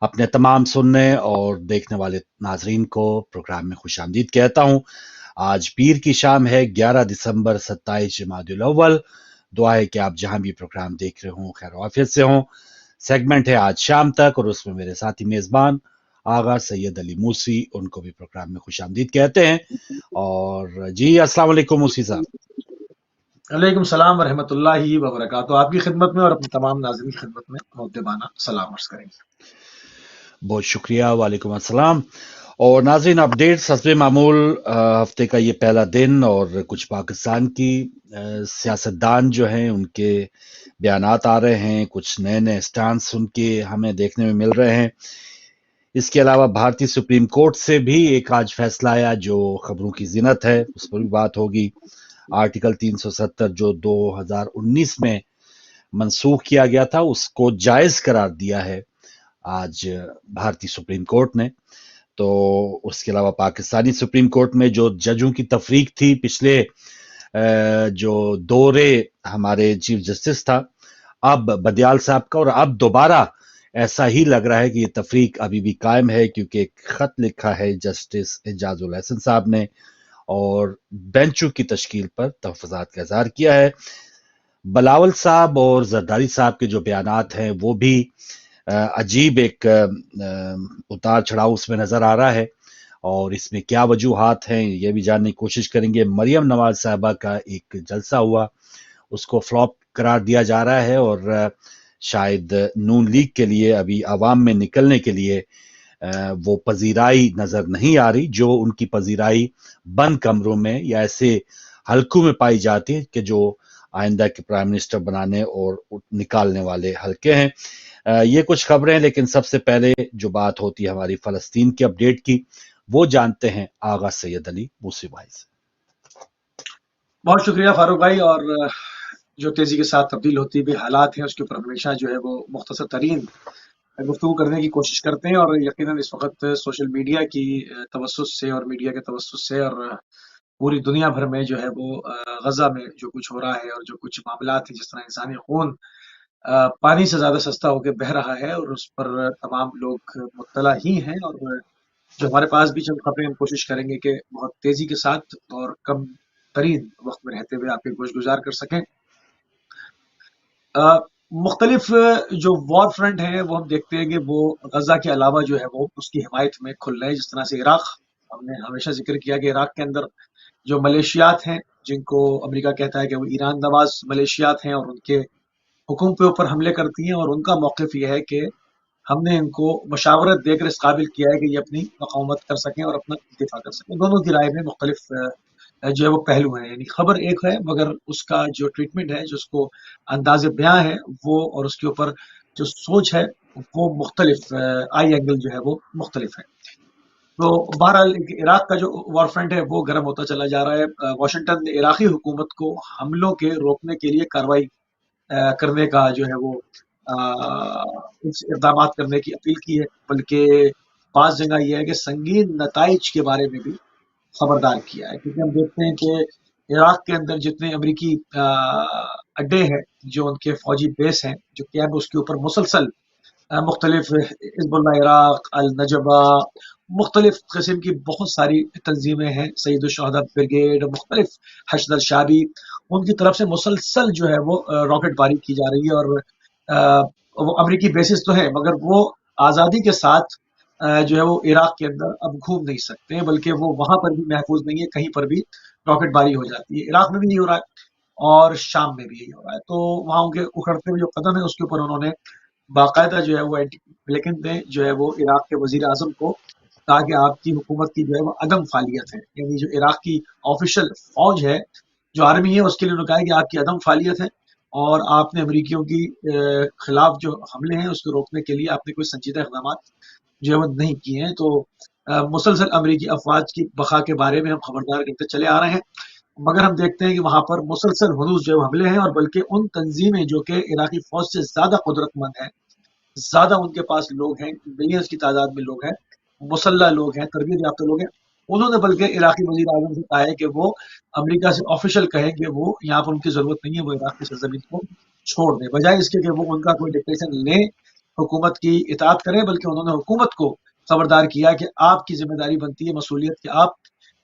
अपने तमाम सुनने और देखने वाले नाजरीन को प्रोग्राम में खुशामदीद कहता हूँ। आज पीर की शाम है, 11 दिसंबर 27 जमादुल अव्वल। दुआ है कि आप जहां भी प्रोग्राम देख रहे हों खैर आफियत से हों। सेगमेंट है आज शाम तक और उसमें मेरे साथी मेजबान आगा सैयद अली मूसी, उनको भी प्रोग्राम में खुशामदीद कहते हैं। और जी अस्सलाम वालेकुम मूसी साहब। वालेकुम सलाम व रहमतुल्लाहि व बरकातहू। आपकी खिदमत में और अपने तमाम नाज़रीन की खिदमत में मुद्दबाना सलाम अर्ज़ करेंगे। बहुत शुक्रिया, वालेकुम अस्सलाम। और नाज़रीन, अपडेट्स हस्बे मामूल हफ्ते का ये पहला दिन और कुछ पाकिस्तान की सियासतदान जो हैं उनके बयानात आ रहे हैं, कुछ नए नए स्टांस उनके हमें देखने में मिल रहे हैं। इसके अलावा भारतीय सुप्रीम कोर्ट से भी एक आज फैसला आया जो खबरों की जिनत है, उस पर भी बात होगी। आर्टिकल 370 जो 2019 में मनसूख किया गया था उसको जायज करार दिया है आज भारतीय सुप्रीम कोर्ट ने। तो उसके अलावा पाकिस्तानी सुप्रीम कोर्ट में जो जजों की तफरीक थी पिछले जो दौरे हमारे चीफ जस्टिस था अब बदियाल साहब का, और अब दोबारा ऐसा ही लग रहा है कि ये तफरीक अभी भी कायम है, क्योंकि एक खत लिखा है जस्टिस एजाजुल हसन साहब ने और बेंचों की तश्कील पर तहफ़्फ़ुज़ात का इज़हार किया है। बिलावल साहब और जरदारी साहब के जो बयानात हैं वो भी अजीब एक उतार चढ़ाव उसमें नजर आ रहा है, और इसमें क्या वजूहात हैं ये भी जानने की कोशिश करेंगे। मरियम नवाज साहबा का एक जलसा हुआ, उसको फ्लॉप करार दिया जा रहा है और शायद नून लीग के लिए अभी अवाम में निकलने के लिए वो पजीराई नजर नहीं आ रही जो उनकी पजीराई बंद कमरों में या ऐसे हलकों में पाई जाती है कि जो आइंदा के प्राइम मिनिस्टर बनाने और निकालने वाले हलके हैं। ये कुछ खबरें हैं, लेकिन सबसे पहले जो बात होती है हमारी फलस्तीन की अपडेट की, वो जानते हैं आगा सैयद अली मूसी भाई से। बहुत शुक्रिया फारूक भाई। और जो तेजी के साथ तब्दील होती हुई हालात हैं उसके ऊपर हमेशा जो है वो मुख्तसर तरीन गुफ्तगू करने की कोशिश करते हैं। और यकीनन इस वक्त सोशल मीडिया की तवस्सुस से और मीडिया के तवस्सुस से और पूरी दुनिया भर में जो है वो गजा में जो कुछ हो रहा है और जो कुछ मामलात हैं, जिस तरह इंसानी खून पानी से ज्यादा सस्ता होकर बह रहा है, और उस पर तमाम लोग मुत्तला ही हैं। और जो हमारे पास भी चंद खबरें हम कोशिश करेंगे कि बहुत तेजी के साथ और कम तरीन वक्त में रहते हुए आपके गोश गुजार कर सकें। मुख्तलिफ जो वॉर फ्रंट हैं वो हम देखते हैं कि वो गजा के अलावा जो है वो उसकी हिमायत में खुल रहे हैं। जिस तरह से इराक, हमने हमेशा जिक्र किया कि इराक के अंदर जो मलेशियात हैं जिनको अमेरिका कहता है कि वो ईरान नवाज मलेशियात हैं और उनके हुकूम के ऊपर हमले करती हैं, और उनका मौक़िफ़ ये है कि हमने इनको मशावरत देकर इस काबिल किया है कि ये अपनी मुक़ावमत कर सकें और अपना दिफा कर सकें। दोनों की राय में मुख्तलिफ जो है वो पहलू हैं, यानी खबर एक है मगर उसका जो ट्रीटमेंट है, जो उसको अंदाज़ बयां है वो, और उसके ऊपर जो सोच है वो मुख्तलिफ आई एंगल जो है वो मुख्तलिफ है। तो बहरहाल इराक का जो वॉर फ्रंट है वो गर्म होता चला जा रहा है। वाशिंगटन ने इराकी हुकूमत को हमलों के रोकने के लिए कार्रवाई करने का जो है वो कुछ इक़दामात करने की अपील की है, बल्कि बाज़ जगह ये है कि संगीन नताइज के बारे में भी खबरदार किया है। क्योंकि हम देखते हैं कि इराक के अंदर जितने अमरीकी अड्डे हैं, जो उनके फौजी बेस हैं, जो कैंप, उसके ऊपर मुसलसल मुख्तलिफ हिज़्बुल्लाह इराक, अल-नजबा, मुख्तलिफ किस्म की बहुत सारी तंजीमें हैं, सैयद उश-शुहदा ब्रिगेड, मुख्तलिफ हश्द अल-शाबी, उनकी तरफ से मुसलसल जो है वो रॉकेट बारी की जा रही है। और वो अमरीकी बेसिस तो है मगर वो आज़ादी के साथ जो है वो इराक के अंदर अब घूम नहीं सकते हैं, बल्कि वो वहां पर भी महफूज नहीं है, कहीं पर भी रॉकेट बारी हो जाती है। इराक में भी यही हो रहा है और शाम में भी यही हो रहा है। तो वहां उनके उखड़ते हुए जो कदम है उसके ऊपर उन्होंने बाकायदा जो है वो एंटी ब्लिंकन ने जो है वो इराक के वजीर आजम को कहा कि आपकी हुकूमत की जो है वो अदम फालियत है, यानी जो इराक की ऑफिशियल फौज है, जो आर्मी है, उसके लिए उन्होंने कहा है कि आपकी अदम फालियत है और आपने अमरीकियों की खिलाफ जो हमले हैं उसको रोकने के लिए आपने कोई संजीदा इक़दाम जो है वो नहीं किए हैं। तो मुसलसल अमरीकी अफवाज की बका के बारे में हम खबरदार करते चले आ रहे हैं, मगर हम देखते हैं कि वहां पर मुसलसल हुदूस जो हमले हैं, और बल्कि उन तंजीमें जो कि इराकी फौज से ज्यादा कुदरतमंद हैं, ज्यादा उनके पास लोग हैं, मिलियंस की तादाद में लोग हैं, मुसल्लह लोग हैं, तरबियत याफ्ता लोग हैं, उन्होंने बल्कि इराकी वजीर आजम से कहा है कि वो अमेरिका से ऑफिशियल कहें कि वो यहाँ पर उनकी जरूरत नहीं है, वो इराक की सरजमीन को छोड़ दें, बजाय इसके कि वो उनका कोई डिक्टेशन लें हुकूमत की इताअत करें, बल्कि उन्होंने हुकूमत को खबरदार किया कि आपकी जिम्मेदारी बनती है, मसूलियत कि आप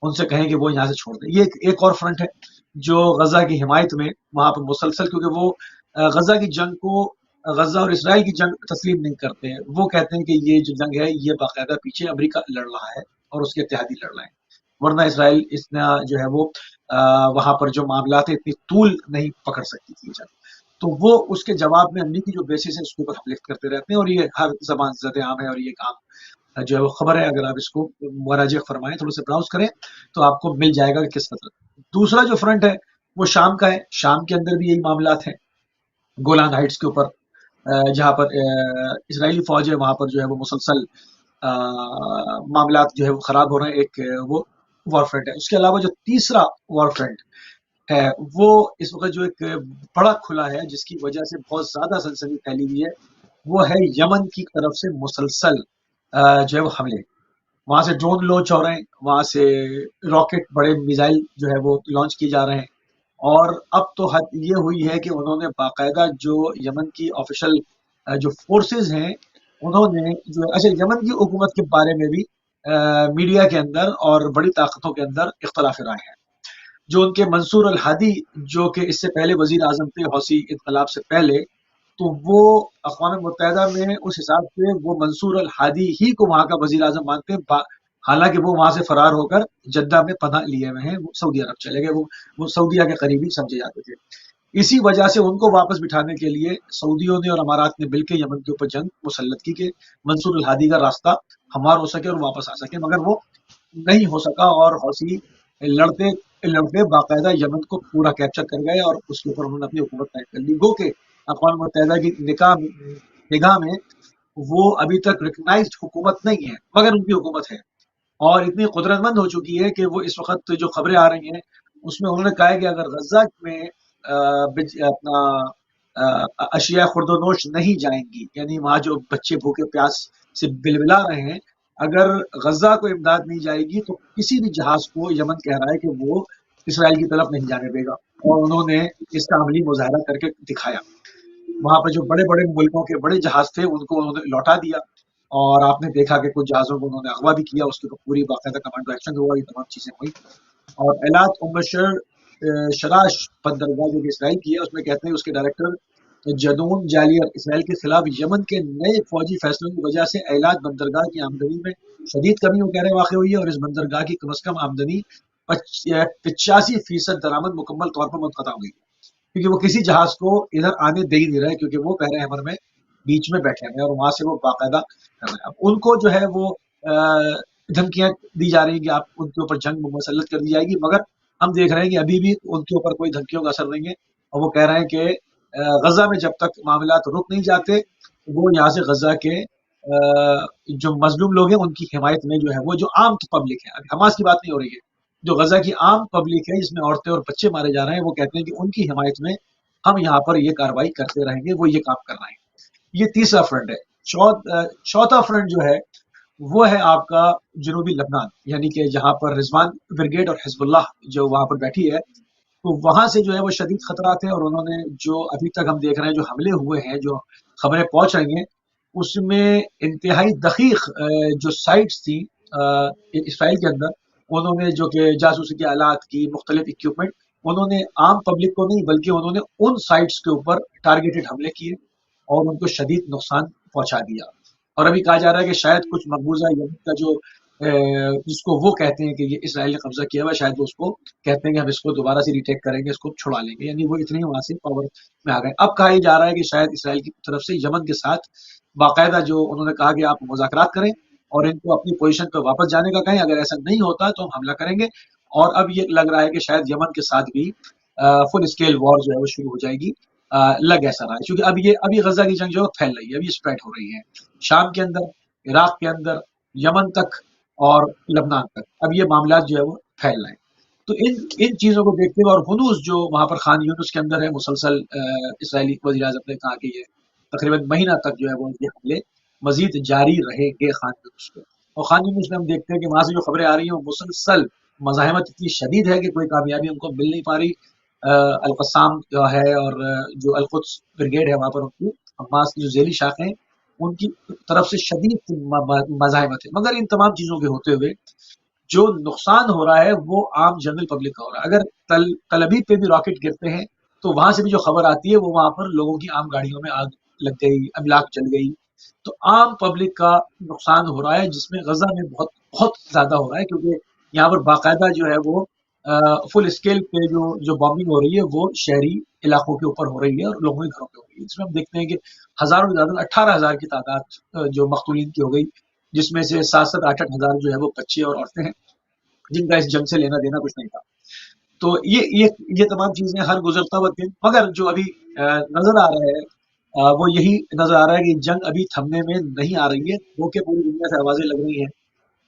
उनसे कहें कि वो यहाँ से छोड़ दें। ये एक और फ्रंट है जो गजा की हिमायत में वहां पर मुसलसल, क्योंकि वो गजा की जंग को, गजा और इसराइल की जंग तस्लीम नहीं करते हैं। वो कहते हैं कि ये जो जंग है ये बाकायदा पीछे अमेरिका लड़ रहा है और उसके इत्तेहादी लड़ रहे हैं, वरना इसराइल इतना जो है वो वहां पर जो मामला थे इतनी तूल नहीं पकड़ सकती थी जंग। तो वो उसके जवाब में अमरीकी जो बेसिस है उसके ऊपर हम लिख करते रहते हैं, और ये हर जबान ज़द आम है, और ये काम जो है वो खबर है। अगर आप इसको मुराजा फरमाएं, थोड़ा सा ब्राउज करें, तो आपको मिल जाएगा कि किस कदर। दूसरा जो फ्रंट है वो शाम का है। शाम के अंदर भी यही मामला हैं, गोलान हाइट्स के ऊपर जहाँ पर इसराइली फौज है, वहां पर जो है वो मुसलसल मामला जो है वो खराब हो रहे हैं। एक वो वॉर फ्रंट है। उसके अलावा जो तीसरा वॉर फ्रंट है वो इस वक्त जो एक बड़ा खुला है, जिसकी वजह से बहुत ज्यादा सनसनी फैली हुई है, वो है यमन की तरफ से मुसलसल जो है वो हमले। वहां से ड्रोन लॉन्च हो रहे हैं, वहां से रॉकेट, बड़े मिसाइल जो है वो लॉन्च किए जा रहे हैं। और अब तो हद ये हुई है कि उन्होंने बाकायदा जो यमन की ऑफिशियल जो फोर्सेस हैं, उन्होंने जो, अच्छा, यमन की हुकूमत के बारे में भी मीडिया के अंदर और बड़ी ताकतों के अंदर इख्तलाफ राय है। जो उनके मंसूर अल हादी, जो कि इससे पहले वजीर आजम थे हौसी इनकलाब से पहले, तो वो अक़वाम मुत्तहिदा में उस हिसाब से वो मंसूर अल हादी ही को वहां का वजीर आजम मानते हैं। हालांकि वो वहां से फरार होकर जद्दा में पनाह लिए हुए हैं, वो सऊदी अरब चले गए। वो सऊदीया के करीबी समझे जाते थे। इसी वजह से उनको वापस बिठाने के लिए सऊदियों ने और अमारात ने मिलकर यमन के ऊपर जंग मुसल्लत की कि मंसूर अल हादी का रास्ता हमार हो सके और वापस आ सके, मगर वो नहीं हो सका। और हौसी लड़ते लड़ते बाकायदा यमन को पूरा कैप्चर कर गए और उसके ऊपर उन्होंने अपनी हुकूमत कायम कर ली। गो के अक़वाम मुत्तहिदा की निगाह में वो अभी तक रिकग्नाइज्ड हुकूमत नहीं है, मगर उनकी हुकूमत है और इतनी कुदरतमंद हो चुकी है कि वो इस वक्त जो खबरें आ रही हैं उसमें उन्होंने कहा है कि अगर गजा में अपना अशिया खुर्दोनोश नहीं जाएंगी, यानी वहां जो बच्चे भूखे प्यास से बिलबिला रहे हैं, अगर गजा को इमदाद नहीं जाएगी तो किसी भी जहाज को यमन कह रहा है कि वो इसराइल की तरफ नहीं जाने देगा। और उन्होंने इसका अमली मुजाहरा करके दिखाया। वहां पर जो बड़े बड़े मुल्कों के बड़े जहाज थे उनको उन्होंने लौटा दिया, और आपने देखा कि कुछ जहाजों को उन्होंने अगवा भी किया, उसके ऊपर पूरी बाकायदा कमांडो एक्शन हुआ, ये तमाम चीजें हुई। और एलात उम्मशर शराश बंदरगाह जो कि इसराइल की है, उसमें कहते हैं उसके डायरेक्टर जदून जालियर इसराइल के खिलाफ यमन के नए फौजी फैसलों की वजह से एलात बंदरगाह की आमदनी में शदीद कमी, वो कह रहे वाक़ हुई है, और इस बंदरगाह की कम अज कम आमदनी 85% दरामद मुकम्मल तौर पर मुनक़ता हो गई, क्योंकि वो किसी जहाज को इधर आने दे ही नहीं रहे, क्योंकि वो बहर हमर में बीच में बैठे हैं और वहां से वो बाकायदा कर रहे हैं। अब उनको जो है वो धमकियां दी जा रही हैं कि आप उनके ऊपर जंग मुसल्लत कर दी जाएगी, मगर हम देख रहे हैं कि अभी भी उनके ऊपर कोई धमकियों का असर नहीं है। और वो कह रहे हैं कि गजा में जब तक मामला रुक नहीं जाते, वो यहाँ से गजा के जो मजलूम लोग हैं उनकी हिमायत में जो है वो जो आम पब्लिक है, अभी हमास की बात नहीं हो रही है, जो गजा की आम पब्लिक है जिसमें औरतें और बच्चे मारे जा रहे हैं, वो कहते हैं कि उनकी हिमायत में हम यहाँ पर ये कार्रवाई करते रहेंगे, वो ये काम कर रहे हैं। ये तीसरा फ्रंट है। चौथा फ्रंट जो है वो है आपका जनूबी लबनान, यानी कि जहां पर रिजवान ब्रिगेड और हिजबुल्लाह जो वहां पर बैठी है, तो वहां से जो है वो शदीद खतरात है। और उन्होंने जो अभी तक हम देख रहे हैं जो हमले हुए हैं, जो खबरें पहुंच रही हैं, उसमें इंतहाई दकीक जो साइट्स थी इसराइल के अंदर, उन्होंने जो कि जासूसी के आलात की मुख्तलिफ इक्विपमेंट, उन्होंने आम पब्लिक को नहीं बल्कि उन्होंने उन साइट्स के ऊपर टारगेटेड हमले किए और उनको शदीद नुकसान पहुंचा दिया। और अभी कहा जा रहा है कि शायद कुछ मकबूजा यमन का जो जिसको वो कहते हैं कि ये इसराइल ने कब्जा किया हुआ, शायद वो उसको कहते हैं कि हम इसको दोबारा से रिटेक करेंगे, इसको छुड़ा लेंगे, यानी वो इतने ही वहां से पावर में आ गए। अब कहा जा रहा है कि शायद इसराइल की तरफ से यमन के साथ बाकायदा जो उन्होंने कहा कि आप मुज़ाकरात करें और इनको अपनी पोजीशन पर वापस जाने का कहें, अगर ऐसा नहीं होता तो हम हमला करेंगे। और अब ये लग रहा है कि शायद यमन के साथ भी फुल स्केल वॉर जो है वो शुरू हो जाएगी। लग ऐसा रहा है, क्योंकि अभी गजा की जंग जो है फैल रही है, अभी स्प्रेड हो रही है शाम के अंदर, इराक के अंदर, यमन तक और लबनान तक। अब ये मामला जो है वो फैल रहे हैं। तो इन चीजों को देखते हुए, और हुनूस जो वहां पर खान यूनुस के अंदर है, मुसलसल इसराइली वज़ीर आज़म ने कहा कि ये तकरीबन महीना तक जो है वो ये हमले मजीद जारी रहेंगे खान यूनुस पे। और खान यूनुस में हम देखते हैं कि वहां से जो खबरें आ रही हैं वो मुसलसल मज़ाहमत इतनी शदीद है कि कोई कामयाबी उनको मिल नहीं पा रही। अल-क़स्साम जो है और जो अल-क़ुद्स ब्रिगेड है वहां पर उनकी हमास की जो ज़ेली शाखें, ان کی طرف سے شدید مزاحمت ہے. مگر ان تمام چیزوں کے ہوتے ہوئے جو نقصان ہو رہا ہے وہ عام جنرل پبلک کا ہو رہا ہے. اگر تل ابیب پہ بھی راکٹ گرتے ہیں تو وہاں سے بھی جو خبر آتی ہے وہ وہاں پر لوگوں کی عام گاڑیوں میں آگ لگ گئی، املاک جل گئی. تو عام پبلک کا نقصان ہو رہا ہے، جس میں غزہ میں بہت بہت زیادہ ہو رہا ہے، کیونکہ یہاں پر باقاعدہ جو ہے وہ فل اسکیل پہ جو بامبنگ ہو رہی ہے وہ شہری علاقوں کے اوپر ہو رہی ہے اور لوگوں کے گھروں پہ ہو رہی ہے. جس میں ہم دیکھتے ہیں کہ ہزاروں زیادہ 18,000 کی تعداد جو مقتولین کی ہو گئی، جس میں سے 7-8 ہزار جو ہے وہ بچے اور عورتیں ہیں جن کا اس جنگ سے لینا دینا کچھ نہیں تھا. تو یہ تمام چیزیں ہر گزرتا ہوا دن، مگر جو ابھی نظر آ رہا ہے وہ یہی نظر آ رہا ہے کہ جنگ ابھی تھمنے میں نہیں آ رہی ہے. وہ کہ پوری دنیا سے آوازیں لگ رہی ہیں،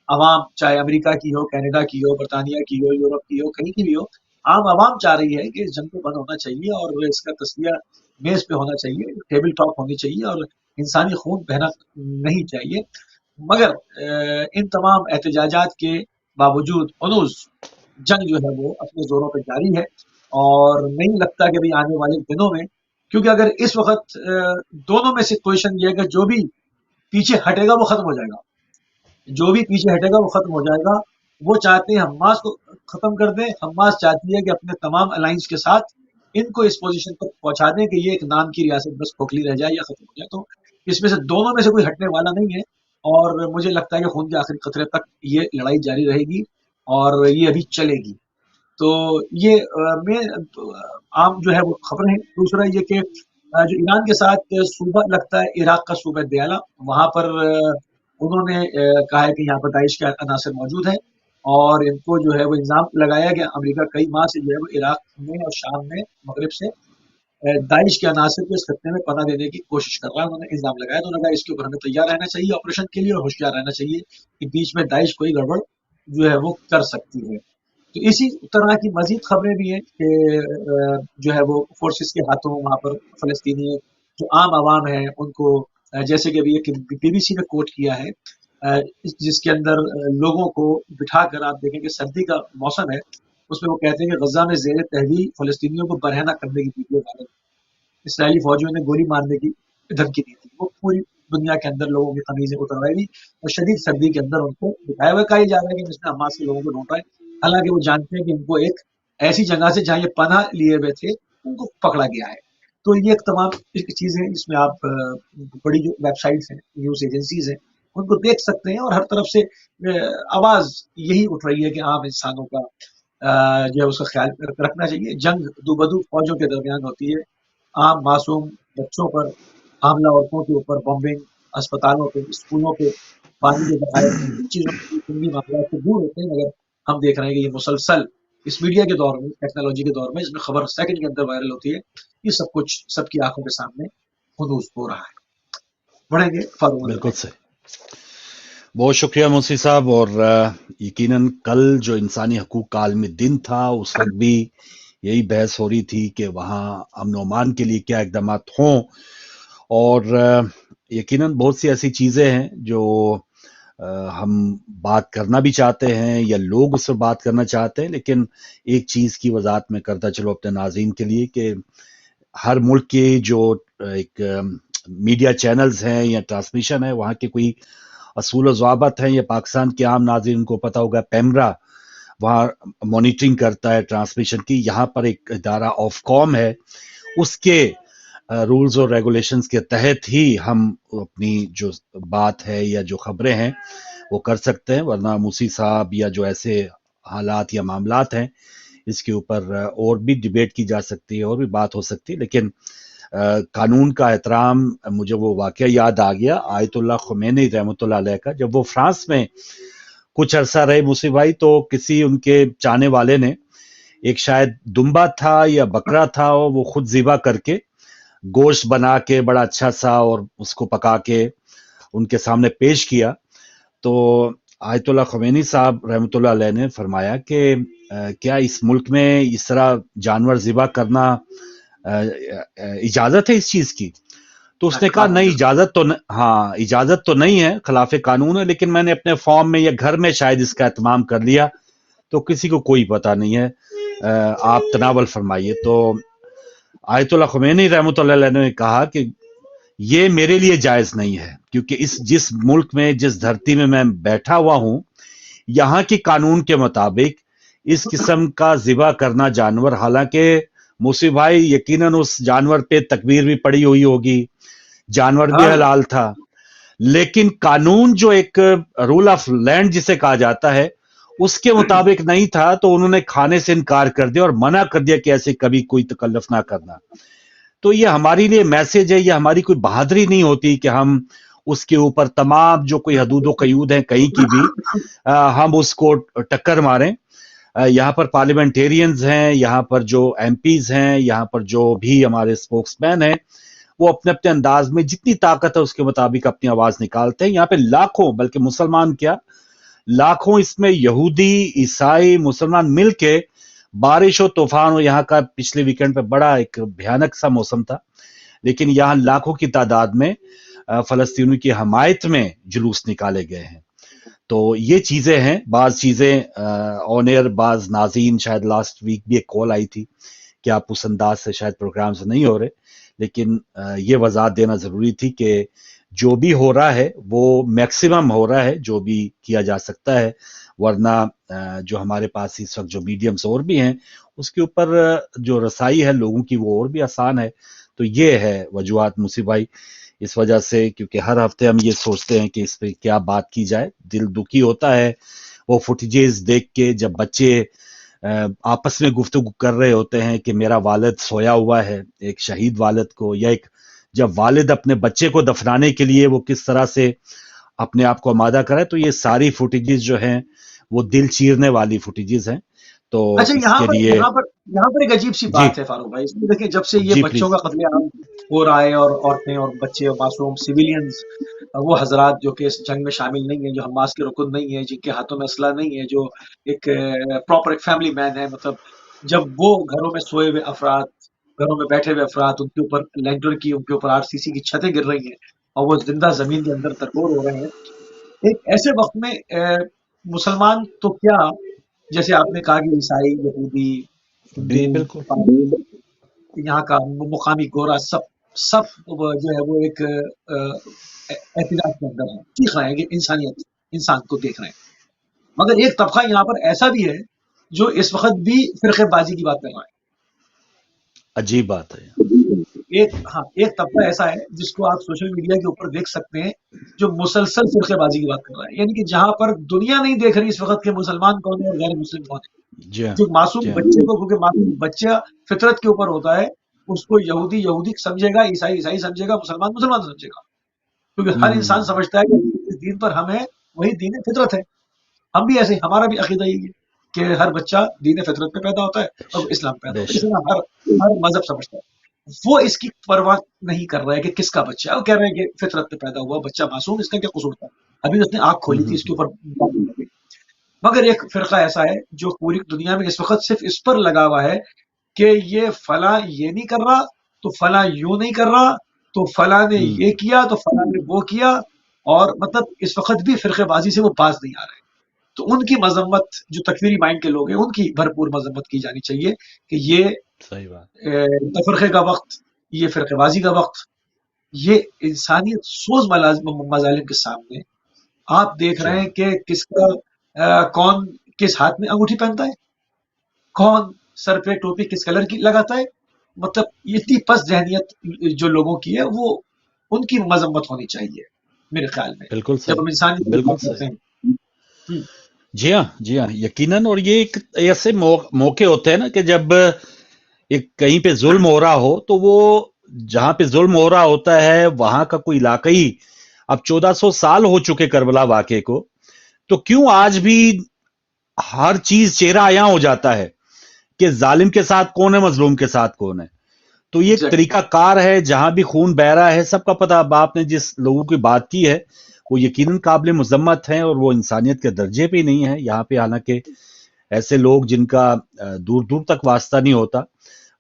عوام چاہے امریکہ کی ہو، کینیڈا کی ہو، برطانیہ کی ہو، یورپ کی ہو، کہیں کی بھی ہو، عام عوام چاہ رہی ہے کہ اس جنگ کو بند ہونا چاہیے اور اس کا تصویہ میز پہ ہونا چاہیے، ٹیبل ٹاک ہونی چاہیے اور انسانی خون بہنا نہیں چاہیے. مگر ان تمام احتجاجات کے باوجود انوز جنگ جو ہے وہ اپنے زوروں پہ جاری ہے اور نہیں لگتا کہ بھی آنے والے دنوں میں، کیونکہ اگر اس وقت دونوں میں سے پوزیشن یہ ہے کہ جو بھی پیچھے ہٹے گا وہ ختم ہو جائے گا، جو بھی پیچھے ہٹے گا وہ ختم ہو جائے گا. وہ چاہتے ہیں حماس کو ختم کر دیں، حماس چاہتی ہے کہ اپنے تمام الائنس کے ساتھ ان کو اس پوزیشن پر پہنچا دیں کہ یہ ایک نام کی ریاست بس کھوکھلی رہ جائے یا ختم ہو جائے. تو اس میں سے دونوں میں سے کوئی ہٹنے والا نہیں ہے اور مجھے لگتا ہے کہ خون کے آخری قطرے تک یہ لڑائی جاری رہے گی اور یہ ابھی چلے گی. تو یہ میں عام جو ہے وہ خبریں ہیں. دوسرا یہ کہ جو ایران کے ساتھ صوبہ لگتا ہے عراق کا صوبہ دیالہ، وہاں پر انہوں نے کہا ہے کہ یہاں پر داعش کے عناصر موجود ہیں اور ان کو جو ہے وہ الزام لگایا گیا. امریکہ کئی ماہ سے جو ہے وہ عراق میں اور شام میں مغرب سے داعش کے عناصر کو اس خطے میں پناہ دینے کی کوشش کر رہا ہے. انہوں نے الزام لگایا، تو انہوں نے کہا اس کے اوپر ہمیں تیار رہنا چاہیے آپریشن کے لیے اور ہوشیار رہنا چاہیے کہ بیچ میں داعش کوئی گڑبڑ جو ہے وہ کر سکتی ہے. تو اسی طرح کی مزید خبریں بھی ہیں کہ جو ہے وہ فورسز کے ہاتھوں وہاں پر فلسطینی جو عام عوام ہیں ان کو جیسے کہ ابھی ایک بی بی سی نے کوٹ کیا ہے جس کے اندر لوگوں کو بٹھا کر آپ دیکھیں کہ سردی کا موسم ہے، اس میں وہ کہتے ہیں کہ غزہ میں زیر تحویل فلسطینیوں کو برہنہ کرنے کی ویڈیو وائرل، اسرائیلی فوجیوں نے گولی مارنے کی دھمکی دی تھی. وہ پوری دنیا کے اندر لوگوں کی قمیضیں اتروائی گئی اور شدید سردی کے اندر ان کو دکھایا ہوا. کہا جا رہا ہے کہ اس میں حماس کے لوگوں کو ڈھونڈ رہا ہے، حالانکہ وہ جانتے ہیں کہ ان کو ایک ایسی جگہ سے جہاں یہ پناہ لیے ہوئے تھے ان کو پکڑا گیا ہے. تو یہ ایک تمام چیزیں جس میں آپ بڑی جو ویب سائٹس ہیں، نیوز ایجنسیز ہیں، ان کو دیکھ سکتے ہیں اور ہر طرف سے آواز یہی اٹھ رہی ہے کہ عام انسانوں کا جو ہے اس کا خیال رکھنا چاہیے. جنگ دو بدو فوجوں کے درمیان ہوتی ہے، عام معصوم بچوں پر حاملہ عورتوں کے اوپر بمبنگ، اسپتالوں پہ، اسکولوں پہ پانی کے ذخائر، ان چیزوں کی معاملات سے دور ہوتے ہیں. مگر ہم دیکھ رہے ہیں کہ یہ مسلسل اس میڈیا کے دور میں، ٹیکنالوجی کے دور میں، جس میں خبر سیکنڈ کے اندر وائرل ہوتی ہے، یہ سب کچھ سب کی آنکھوں کے سامنے حدوث ہو رہا ہے. بڑھیں گے فاروق. بالکل صحیح، بہت شکریہ موسی صاحب. اور یقیناً کل جو انسانی حقوق کا عالمی دن تھا اس وقت بھی یہی بحث ہو رہی تھی کہ وہاں امن و امان کے لیے کیا اقدامات ہوں، اور یقیناً بہت سی ایسی چیزیں ہیں جو ہم بات کرنا بھی چاہتے ہیں یا لوگ اس سے بات کرنا چاہتے ہیں. لیکن ایک چیز کی وضاحت میں کرتا چلو اپنے ناظرین کے لیے کہ ہر ملک کے جو ایک میڈیا چینلز ہیں یا ٹرانسمیشن ہے وہاں کے کوئی اصول و ضوابط ہیں. یا پاکستان کے عام ناظرین کو پتہ ہوگا پیمرا وہاں مانیٹرنگ کرتا ہے ٹرانسمیشن کی. یہاں پر ایک ادارہ آف کام ہے، اس کے رولز اور ریگولیشنز کے تحت ہی ہم اپنی جو بات ہے یا جو خبریں ہیں وہ کر سکتے ہیں، ورنہ موسی صاحب یا جو ایسے حالات یا معاملات ہیں اس کے اوپر اور بھی ڈیبیٹ کی جا سکتی ہے اور بھی بات ہو سکتی ہے. لیکن قانون کا احترام، مجھے وہ واقعہ یاد آ گیا آیت اللہ خمینی رحمۃ اللہ علیہ کا. جب وہ فرانس میں کچھ عرصہ رہے موسی بھائی، تو کسی ان کے چاہنے والے نے ایک شاید دمبا تھا یا بکرا تھا، وہ خود ذبح کر کے گوشت بنا کے بڑا اچھا سا اور اس کو پکا کے ان کے سامنے پیش کیا. تو آیت اللہ خمینی صاحب رحمۃ اللہ علیہ نے فرمایا کہ کیا اس ملک میں اس طرح جانور ذبح کرنا اجازت ہے اس چیز کی؟ تو اس نے کہا نہیں، اجازت تو نہیں ہے، خلاف قانون ہے، لیکن میں نے اپنے فارم میں یا گھر میں شاید اس کا اہتمام کر لیا، تو کسی کو کوئی پتہ نہیں ہے، آپ تناول فرمائیے. تو آیت اللہ خمینی رحمۃ اللہ علیہ نے کہا کہ یہ میرے لیے جائز نہیں ہے، کیونکہ جس ملک میں، جس دھرتی میں میں بیٹھا ہوا ہوں، یہاں کے قانون کے مطابق اس قسم کا ذبح کرنا جانور، حالانکہ موسی بھائی یقیناً اس جانور پہ تکبیر بھی پڑی ہوئی ہوگی، جانور بھی ہاں حلال تھا، لیکن قانون جو ایک رول آف لینڈ جسے کہا جاتا ہے اس کے مطابق نہیں تھا، تو انہوں نے کھانے سے انکار کر دیا اور منع کر دیا کہ ایسے کبھی کوئی تکلف نہ کرنا. تو یہ ہمارے لیے میسج ہے، یہ ہماری کوئی بہادری نہیں ہوتی کہ ہم اس کے اوپر تمام جو کوئی حدود و قیود ہیں کہیں کی بھی ہم اس کو ٹکر ماریں. یہاں پر پارلیمنٹیرینز ہیں، یہاں پر جو ایم پیز ہیں، یہاں پر جو بھی ہمارے اسپوکس مین ہیں، وہ اپنے اپنے انداز میں جتنی طاقت ہے اس کے مطابق اپنی آواز نکالتے ہیں. یہاں پہ لاکھوں، بلکہ مسلمان کیا، لاکھوں اس میں یہودی، عیسائی، مسلمان مل کے بارش و طوفان، اور یہاں کا پچھلے ویکنڈ پہ بڑا ایک بھیانک سا موسم تھا، لیکن یہاں لاکھوں کی تعداد میں فلسطینیوں کی حمایت میں جلوس نکالے گئے ہیں. تو یہ چیزیں ہیں، بعض چیزیں آن ایئر، بعض ناظرین، شاید لاسٹ ویک بھی ایک کال آئی تھی کہ آپ اس انداز سے شاید پروگرام سے نہیں ہو رہے، لیکن یہ وضاحت دینا ضروری تھی کہ جو بھی ہو رہا ہے وہ میکسیمم ہو رہا ہے جو بھی کیا جا سکتا ہے، ورنہ جو ہمارے پاس اس وقت جو میڈیمز اور بھی ہیں اس کے اوپر جو رسائی ہے لوگوں کی وہ اور بھی آسان ہے. تو یہ ہے وجوہات موسی بھائی، اس وجہ سے، کیونکہ ہر ہفتے ہم یہ سوچتے ہیں کہ اس پہ کیا بات کی جائے. دل دکھی ہوتا ہے وہ فوٹیجز دیکھ کے، جب بچے آپس میں گفتگو کر رہے ہوتے ہیں کہ میرا والد سویا ہوا ہے، ایک شہید والد کو، یا ایک جب والد اپنے بچے کو دفنانے کے لیے وہ کس طرح سے اپنے آپ کو آمادہ کرے. تو یہ ساری فوٹیجز جو ہیں وہ دل چیرنے والی فوٹیجز ہیں. تو اچھا، اس کے لیے یہاں پر ایک عجیب سی جی بات ہے فاروق بھائی. اس میں دیکھیں، جب سے یہ جی بچوں پلیز. کا قتل عام ہو رہا ہے اور عورتیں اور بچے اور معصوم سویلینز، وہ حضرات جو کہ اس جنگ میں شامل نہیں ہیں، جو حماس کے رکن نہیں ہیں، جن کے ہاتھوں میں اسلحہ نہیں ہے، جو ایک پراپر ایک فیملی مین ہے، مطلب جب وہ گھروں میں سوئے ہوئے افراد، گھروں میں بیٹھے ہوئے افراد، ان کے اوپر لینٹر کی، ان کے اوپر آر سی سی کی چھتیں گر رہی ہیں اور وہ زندہ زمین کے اندر ترکور ہو رہے ہیں، ایک ایسے وقت میں مسلمان تو کیا، جیسے آپ نے کہا کہ عیسائی، یہودی، ہندو، بالکل یہاں کا مقامی گورا، سب جو ہے وہ ایک احتجاج کے اندر ہے، سیکھ رہے ہیں کہ انسانیت، انسان کو دیکھ رہے ہیں. مگر ایک طبقہ یہاں پر ایسا بھی ہے جو اس وقت بھی فرقے بازی کی بات کر رہا ہے. عجیب بات ہے. ایک طبقہ ایسا ہے جس کو آپ سوشل میڈیا کے اوپر دیکھ سکتے ہیں، جو مسلسل فرقے بازی کی بات کر رہا ہے. یعنی کہ جہاں پر دنیا نہیں دیکھ رہی اس وقت کے مسلمان کون ہے اور غیر مسلم کون ہے. جی ہاں جو معصوم جی ہاں بچے کو، کیونکہ معصوم بچہ فطرت کے اوپر ہوتا ہے، اس کو یہودی یہودی سمجھے گا، عیسائی عیسائی سمجھے گا، مسلمان مسلمان سمجھے گا، کیونکہ ہر انسان سمجھتا ہے کہ جس دین پر ہم ہیں وہی دین فطرت ہے. ہم بھی ایسے، ہمارا بھی عقیدہ یہی ہے کہ ہر بچہ دین فطرت پہ پیدا ہوتا ہے اور اسلام پیدا بے ہوتا ہے. شک. اس طرح ہر مذہب سمجھتا ہے. وہ اس کی پرواہ نہیں کر رہا ہے کہ کس کا بچہ ہے، وہ کہہ رہے ہیں کہ فطرت پہ پیدا ہوا بچہ معصوم، اس کا کیا قصور تھا. ابھی اس نے آنکھ کھولی تھی، اس کے اوپر بات نہیں لگی. مگر ایک فرقہ ایسا ہے جو پوری دنیا میں اس وقت صرف اس پر لگا ہوا ہے کہ یہ فلاں یہ نہیں کر رہا تو فلاں یوں نہیں کر رہا، تو فلاں نے یہ کیا تو فلاں نے وہ کیا، اور مطلب اس وقت بھی فرقے بازی سے وہ باز نہیں آ رہے. تو ان کی مذمت، جو تکفیری مائنڈ کے لوگ ہیں، ان کی بھرپور مذمت کی جانی چاہیے کہ یہ صحیح بات. تفرقے کا وقت، یہ فرقے بازی کا وقت، یہ انسانیت سوز مظالم کے سامنے آپ دیکھ جی رہے ہاں. ہیں کہ کس کا کون کس ہاتھ میں انگوٹھی پہنتا ہے، کون سر پہ ٹوپی کس کلر کی لگاتا ہے. مطلب اتنی پس ذہنیت جو لوگوں کی ہے، وہ ان کی مذمت ہونی چاہیے میرے خیال میں، بالکل جب صحیح. ہم انسانیت کی بالکل بات صحیح. کرتے ہیں. جی ہاں جی ہاں یقیناً. اور یہ ایک ایسے موقع ہوتے ہیں نا کہ جب ایک کہیں پہ ظلم ہو رہا ہو، تو وہ جہاں پہ ظلم ہو رہا ہوتا ہے وہاں کا کوئی علاقائی، اب 1400 سال ہو چکے کربلا واقعے کو، تو کیوں آج بھی ہر چیز چہرہ عیاں ہو جاتا ہے کہ ظالم کے ساتھ کون ہے، مظلوم کے ساتھ کون ہے. تو یہ ایک Exactly. طریقہ کار ہے، جہاں بھی خون بہ رہا ہے سب کا پتہ. اب آپ نے جس لوگوں کی بات کی ہے وہ یقیناً قابل مذمت ہیں، اور وہ انسانیت کے درجے پہ نہیں ہے یہاں پہ. حالانکہ ایسے لوگ جن کا دور دور تک واسطہ نہیں ہوتا،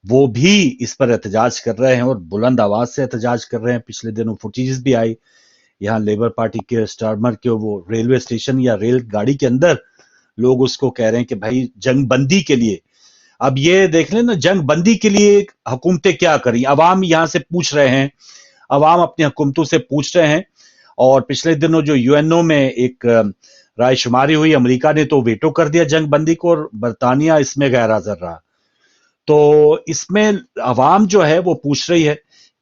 وہ بھی اس پر احتجاج کر رہے ہیں اور بلند آواز سے احتجاج کر رہے ہیں. پچھلے دنوں فوٹیجز بھی آئی یہاں لیبر پارٹی کے اسٹارمر کے وہ ریلوے اسٹیشن یا ریل گاڑی کے اندر لوگ اس کو کہہ رہے ہیں کہ بھائی جنگ بندی کے لیے. اب یہ دیکھ لیں نا، جنگ بندی کے لیے حکومتیں کیا کریں. عوام یہاں سے پوچھ رہے ہیں، عوام اپنی حکومتوں سے پوچھ رہے ہیں. اور پچھلے دنوں جو UNO میں ایک رائے شماری ہوئی, امریکہ نے تو ویٹو کر دیا جنگ بندی کو, اور برطانیہ اس میں غیر حاضر رہا. تو اس میں عوام جو ہے وہ پوچھ رہی ہے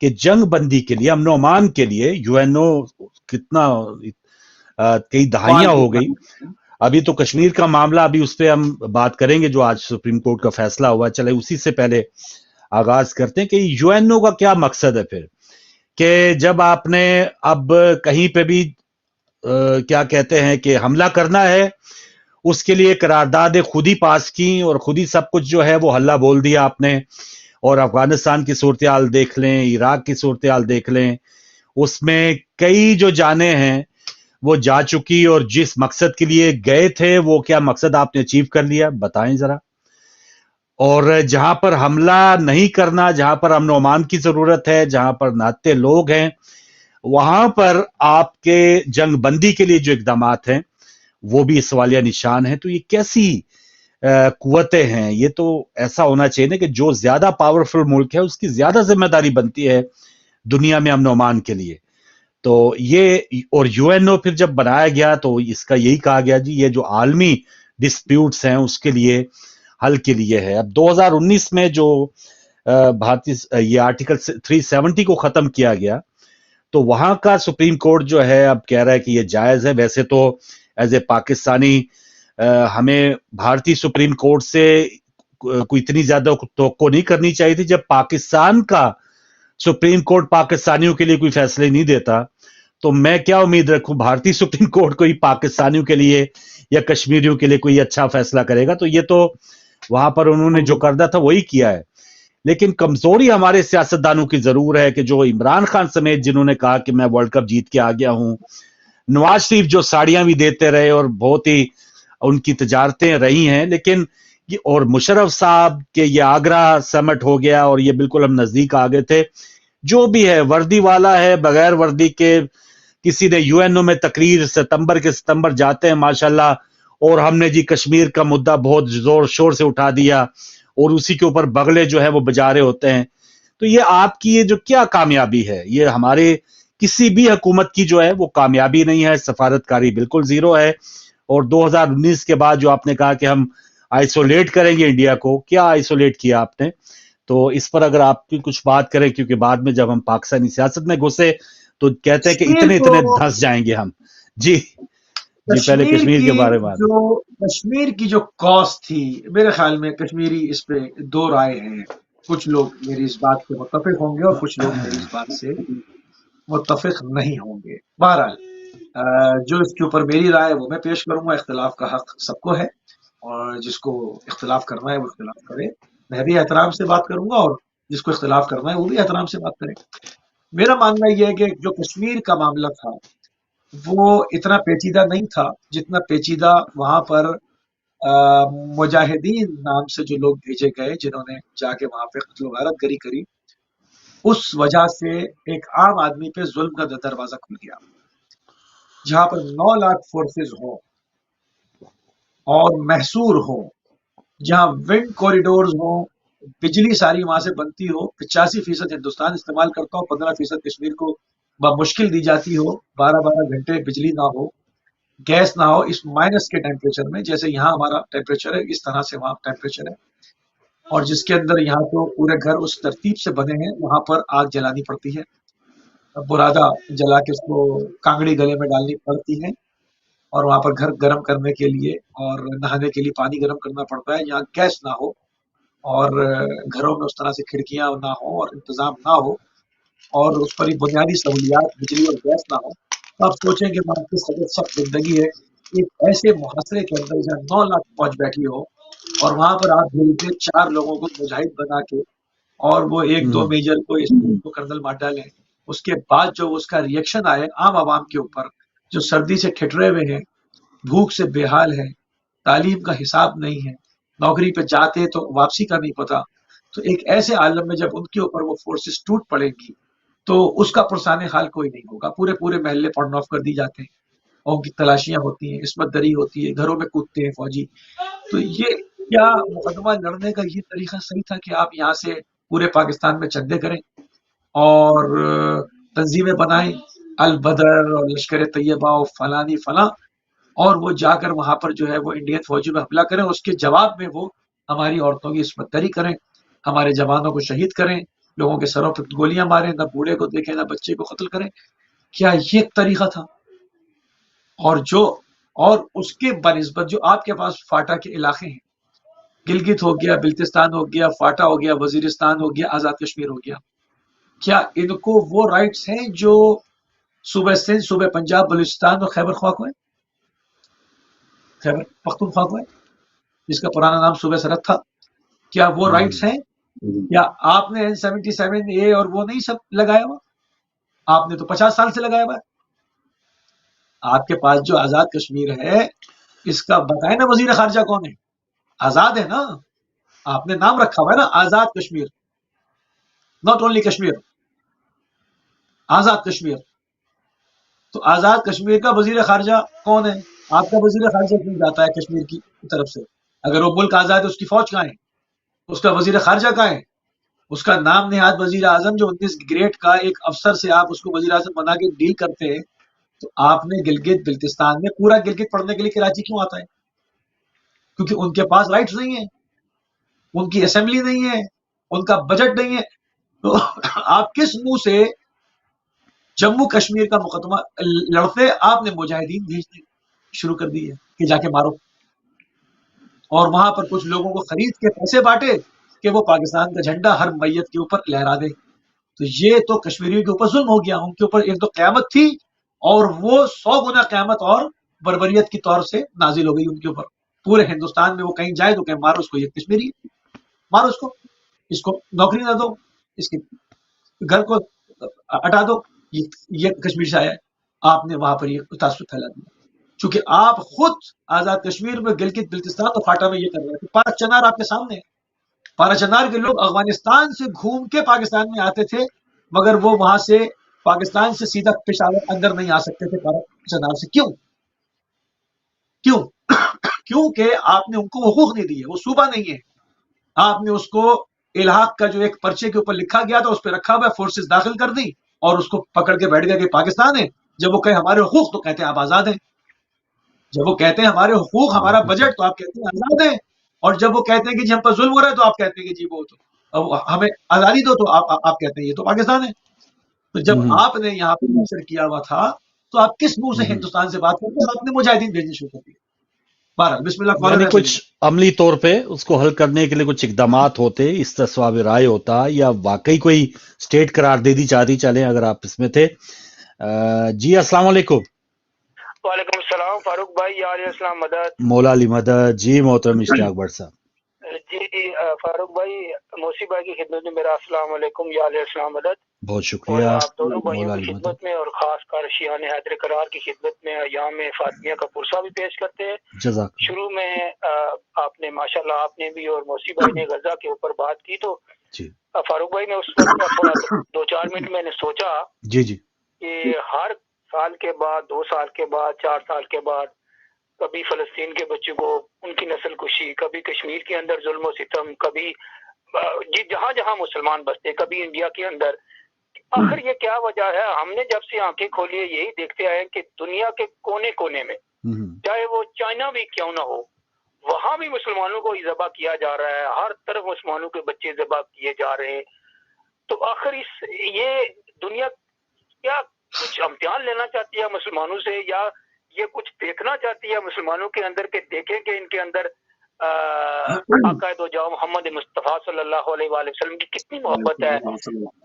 کہ جنگ بندی کے لیے, امن و امان کے لیے UNO کتنا کئی دہائیاں ہو گئی. ابھی تو کشمیر کا معاملہ, ابھی اس پہ ہم بات کریں گے جو آج سپریم کورٹ کا فیصلہ ہوا. چلے اسی سے پہلے آغاز کرتے ہیں کہ UNO کا کیا مقصد ہے پھر, کہ جب آپ نے اب کہیں پہ بھی کیا کہتے ہیں کہ حملہ کرنا ہے, اس کے لیے قراردادیں خود ہی پاس کی اور خود ہی سب کچھ جو ہے وہ ہلہ بول دیا آپ نے. اور افغانستان کی صورتحال دیکھ لیں, عراق کی صورتحال دیکھ لیں, اس میں کئی جو جانیں ہیں وہ جا چکی, اور جس مقصد کے لیے گئے تھے وہ کیا مقصد آپ نے اچیو کر لیا, بتائیں ذرا. اور جہاں پر حملہ نہیں کرنا, جہاں پر امن و امان کی ضرورت ہے, جہاں پر نہتے لوگ ہیں, وہاں پر آپ کے جنگ بندی کے لیے جو اقدامات ہیں وہ بھی سوالیہ نشان ہیں. تو یہ کیسی قوتیں ہیں؟ یہ تو ایسا ہونا چاہیے نا کہ جو زیادہ پاورفل ملک ہے اس کی زیادہ ذمہ داری بنتی ہے دنیا میں امن و امان کے لیے. تو یہ, اور UNO پھر جب بنایا گیا تو اس کا یہی کہا گیا جی یہ جو عالمی ڈسپیوٹس ہیں اس کے لیے حل کے لیے ہے. اب 2019 میں جو بھارتی یہ آرٹیکل 370 کو ختم کیا گیا, تو وہاں کا سپریم کورٹ جو ہے اب کہہ رہا ہے کہ یہ جائز ہے. ویسے تو ایز اے پاکستانی ہمیں بھارتی سپریم کورٹ سے کوئی اتنی زیادہ توقع نہیں کرنی چاہیے تھی. جب پاکستان کا سپریم کورٹ پاکستانیوں کے لیے کوئی فیصلے نہیں دیتا, تو میں کیا امید رکھوں بھارتی سپریم کورٹ کوئی پاکستانیوں کے لیے یا کشمیریوں کے لیے کوئی اچھا فیصلہ کرے گا. تو یہ تو وہاں پر انہوں نے جو کرنا تھا وہی کیا ہے. لیکن کمزوری ہمارے سیاستدانوں کی ضرور ہے کہ جو عمران خان سمیت جنہوں نے کہا کہ میں ورلڈ کپ جیت کے آ گیا ہوں, نواز شریف جو ساڑیاں بھی دیتے رہے اور بہت ہی ان کی تجارتیں رہی ہیں, لیکن اور مشرف صاحب کے یہ آگرہ سمٹ ہو گیا اور یہ بالکل ہم نزدیک آ گئے تھے. جو بھی ہے وردی والا ہے, بغیر وردی کے کسی نے UNO میں تقریر ستمبر کے ستمبر جاتے ہیں ماشاءاللہ, اور ہم نے جی کشمیر کا مدعا بہت زور شور سے اٹھا دیا اور اسی کے اوپر بغلے جو ہے وہ بجا رہے ہوتے ہیں. تو یہ آپ کی یہ جو کیا کامیابی ہے, یہ ہمارے کسی بھی حکومت کی جو ہے وہ کامیابی نہیں ہے. سفارتکاری بالکل زیرو ہے. اور 2019 کے بعد جو آپ نے کہا کہ ہم آئسولیٹ کریں گے انڈیا کو, کیا آئسولیٹ کیا آپ نے؟ تو اس پر اگر آپ کی کچھ بات کریں, کیونکہ بعد میں جب ہم پاکستانی سیاست میں گھسے تو کہتے ہیں کہ کشمیر اتنے کو اتنے دھس جائیں گے ہم. جی جی, پہلے کشمیر کے بارے میں. کشمیر کی جو کاز تھی, میرے خیال میں کشمیری اس پہ دو رائے ہیں. کچھ لوگ میری اس بات سے متفق ہوں گے اور کچھ لوگ میری اس بات سے متفق نہیں ہوں گے. بہرحال جو اس کے اوپر میری رائے وہ میں پیش کروں گا. اختلاف کا حق سب کو ہے, اور جس کو اختلاف کرنا ہے وہ اختلاف کرے. میں بھی احترام سے بات کروں گا, اور جس کو اختلاف کرنا ہے وہ بھی احترام سے بات کرے. میرا ماننا یہ ہے کہ جو کشمیر کا معاملہ تھا وہ اتنا پیچیدہ نہیں تھا جتنا پیچیدہ وہاں پر مجاہدین نام سے جو لوگ بھیجے گئے جنہوں نے جا کے وہاں پہ قتل و غارت گری کری, اس وجہ سے ایک عام آدمی پہ ظلم کا دروازہ کھل گیا. جہاں پر 9 لاکھ فورسز ہوں اور محصور ہوں, جہاں ونڈ کوریڈورز ہوں, بجلی ساری وہاں سے بنتی ہو, 85% ہندوستان استعمال کرتا ہو, 15% کشمیر کو بمشکل دی جاتی ہو, 12 گھنٹے بجلی نہ ہو, گیس نہ ہو, اس مائنس کے ٹیمپریچر میں, جیسے یہاں ہمارا ٹیمپریچر ہے اس طرح سے وہاں ٹیمپریچر ہے, اور جس کے اندر یہاں تو پورے گھر اس ترتیب سے بنے ہیں, وہاں پر آگ جلانی پڑتی ہے, برادہ جلا کے اس کو کانگڑی گلے میں ڈالنی پڑتی ہے, اور وہاں پر گھر گرم کرنے کے لیے اور نہانے کے لیے پانی گرم کرنا پڑتا ہے. یہاں گیس نہ ہو اور گھروں میں اس طرح سے کھڑکیاں نہ ہو اور انتظام نہ ہو, اور اس پر ہی بنیادی سہولیات بجلی اور گیس نہ ہو, تو آپ سوچیں کہ وہاں کس قدر سخت زندگی ہے ایک ایسے محاصرے کے اندر جہاں 9 لاکھ فوج بیٹھی ہو, اور وہاں پر آپ بھیجتے 4 لوگوں کو مجاہد بنا کے, اور وہ 1-2 میجر کو اس کو کرنل مار ڈالیں. اس کے بعد جو اس کا ری ایکشن آئے عام عوام کے اوپر, جو سردی سے ٹھٹرے ہوئے ہیں, بھوک سے بے حال ہے, تعلیم کا حساب نہیں ہے, نوکری پہ جاتے تو واپسی کا نہیں پتا, تو ایک ایسے عالم میں جب ان کے اوپر وہ فورسز ٹوٹ پڑے گی تو اس کا پرسان حال کوئی نہیں ہوگا. پورے پورے محلے پارن آف کر دی جاتے ہیں, اور ان کی تلاشیاں ہوتی ہیں, عصمت دری ہوتی ہے, گھروں میں کودتے ہیں فوجی. تو یہ کیا مقدمہ لڑنے کا یہ طریقہ صحیح تھا کہ آپ یہاں سے پورے پاکستان میں چندے کریں اور تنظیمیں بنائیں، البدر اور لشکر طیبہ اور فلانی فلاں، اور وہ جا کر وہاں پر جو ہے وہ انڈین فوجی میں حملہ کریں، اس کے جواب میں وہ ہماری عورتوں کی عصمت دری کریں، ہمارے جوانوں کو شہید کریں، لوگوں کے سروں پہ گولیاں ماریں، نہ بوڑھے کو دیکھیں نہ بچے کو قتل کریں. کیا یہ ایک طریقہ تھا؟ اور اس کے بنسبت جو آپ کے پاس فاٹا کے علاقے ہیں، گلگت ہو گیا، بلتستان ہو گیا، فاٹا ہو گیا، وزیرستان ہو گیا، آزاد کشمیر ہو گیا، کیا ان کو وہ رائٹس ہیں جو صوبہ سندھ، صوبہ پنجاب، بلوچستان اور خیبر خواہ کو ہے، خیبر پختونخوا کو ہے، جس کا پرانا نام صوبہ سرحد تھا؟ کیا وہ رائٹس ہیں؟ یا آپ نے N77A اور وہ نہیں سب لگایا ہوا؟ آپ نے تو 50 سال سے لگایا ہوا ہے. آپ کے پاس جو آزاد کشمیر ہے، اس کا بتائیں نا وزیر خارجہ کون ہے؟ آزاد ہے نا، آپ نے نام رکھا ہوا ہے نا آزاد کشمیر، ناٹ اونلی کشمیر، آزاد کشمیر. تو آزاد کشمیر کا وزیر خارجہ کون ہے؟ آپ کا وزیر خارجہ کیوں جاتا ہے کشمیر کی طرف سے؟ اگر وہ ملک آزاد ہے، اس کی فوج کہاں ہے؟ اس کا وزیر خارجہ کہاں ہے؟ اس کا نام نہاد وزیر اعظم جو 19 گریڈ کا ایک افسر سے آپ اس کو وزیر اعظم بنا کے ڈیل کرتے ہیں. تو آپ نے گلگت بلتستان میں پورا گلگت پڑھنے کے لیے کراچی کیوں آتا ہے؟ کیونکہ ان کے پاس رائٹس نہیں ہیں، ان کی اسمبلی نہیں ہے، ان کا بجٹ نہیں ہے. تو آپ کس منہ سے جموں کشمیر کا مقدمہ لڑتے؟ آپ نے مجاہدین بھیجنے شروع کر دی ہے کہ جا کے مارو، اور وہاں پر کچھ لوگوں کو خرید کے پیسے بانٹے کہ وہ پاکستان کا جھنڈا ہر میت کے اوپر لہرا دے. تو یہ تو کشمیریوں کے اوپر ظلم ہو گیا. ان کے اوپر ایک تو قیامت تھی، اور وہ 100 گنا قیامت اور بربریت کی طور سے نازل ہو گئی ان کے اوپر. پورے ہندوستان میں وہ کہیں جائے تو کہیں مارو اس کو، یہ کشمیری ہے، مارو اس کو نوکری نہ دو، اس کے گھر کو ہٹا دو، یہ کشمیر سے آیا ہے. آپ نے وہاں پر یہ تعصب پھیلا دیا، چونکہ آپ خود آزاد کشمیر میں گلگت بلتستان اور فاٹا میں یہ کر رہے تھے. پارک چنار آپ کے سامنے ہے. پارا چنار کے لوگ افغانستان سے گھوم کے پاکستان میں آتے تھے، مگر وہ وہاں سے پاکستان سے سیدھا پشاور اندر نہیں آ سکتے تھے پارا چنار سے. کیوں؟ کیونکہ آپ نے ان کو حقوق نہیں دیے، وہ صوبہ نہیں ہے. آپ نے اس کو الحاق کا جو ایک پرچے کے اوپر لکھا گیا تھا اس پہ رکھا ہوا ہے، فورسز داخل کر دی اور اس کو پکڑ کے بیٹھ گیا کہ پاکستان ہے. جب وہ کہے ہمارے حقوق تو کہتے ہیں آپ آزاد ہیں. جب وہ کہتے ہیں ہمارے حقوق، ہمارا بجٹ، تو آپ کہتے ہیں آزاد ہیں. اور جب وہ کہتے ہیں کہ جی ہم پر ظلم ہو رہا ہے تو آپ کہتے ہیں کہ جی وہ تو ہمیں آزادی دو، تو آپ کہتے ہیں یہ تو پاکستان ہے. تو جب آپ نے یہاں پہ منشر کیا ہوا تھا تو آپ کس منہ سے ہندوستان سے بات کرتے ہیں؟ آپ نے مجاہدین بھیجنے شروع کر دیے. بہرحال بسم اللہ یعنی کالر. کچھ عملی طور پہ اس کو حل کرنے کے لیے کچھ اقدامات ہوتے، استصواب رائے ہوتا، یا واقعی کوئی اسٹیٹ قرار دے دی چاہتی چلیں اگر آپ اس میں تھے. جی السلام علیکم. وعلیکم السلام فاروق بھائی، یا علیہ السلام مدد. مولا علی مدد. جی محترم اشتیاق بٹ صاحب. جی فاروق بھائی، موسی بھائی کی خدمت میں میرا السلام علیکم، یا علیہ السلام مدد. بہت اور شکریہ آپ دونوں بھائیوں مولا کی علی مدد. خدمت میں، اور خاص کر شیعان حیدر قرار کی خدمت میں ایام فاطمیہ کا پرسہ بھی پیش کرتے ہیں. جزاک اللہ. شروع میں آپ نے ماشاءاللہ آپ نے بھی اور موسی بھائی نے غزہ کے اوپر بات کی، تو جی فاروق بھائی میں اس وقت تھوڑا 2-4 منٹ میں نے سوچا جی جی کہ ہر سال کے بعد، 2 سال کے بعد، 4 سال کے بعد، کبھی فلسطین کے بچوں کو ان کی نسل کشی، کبھی کشمیر کے اندر ظلم و ستم، کبھی جہاں جہاں مسلمان بستے، کبھی انڈیا کے اندر. آخر یہ کیا وجہ ہے؟ ہم نے جب سے آنکھیں کھولی ہے یہی دیکھتے آئے کہ دنیا کے کونے کونے میں، چاہے وہ چائنا بھی کیوں نہ ہو، وہاں بھی مسلمانوں کو ذبح کیا جا رہا ہے. ہر طرف مسلمانوں کے بچے ذبح کیے جا رہے ہیں. تو آخر یہ دنیا کیا کچھ امتحان لینا چاہتی ہے مسلمانوں سے، یا یہ کچھ دیکھنا چاہتی ہے مسلمانوں کے اندر کہ دیکھیں کہ ان کے اندر آقا دو جاؤ محمد مصطفیٰ صلی اللہ علیہ وآلہ وسلم کی کتنی محبت ہے؟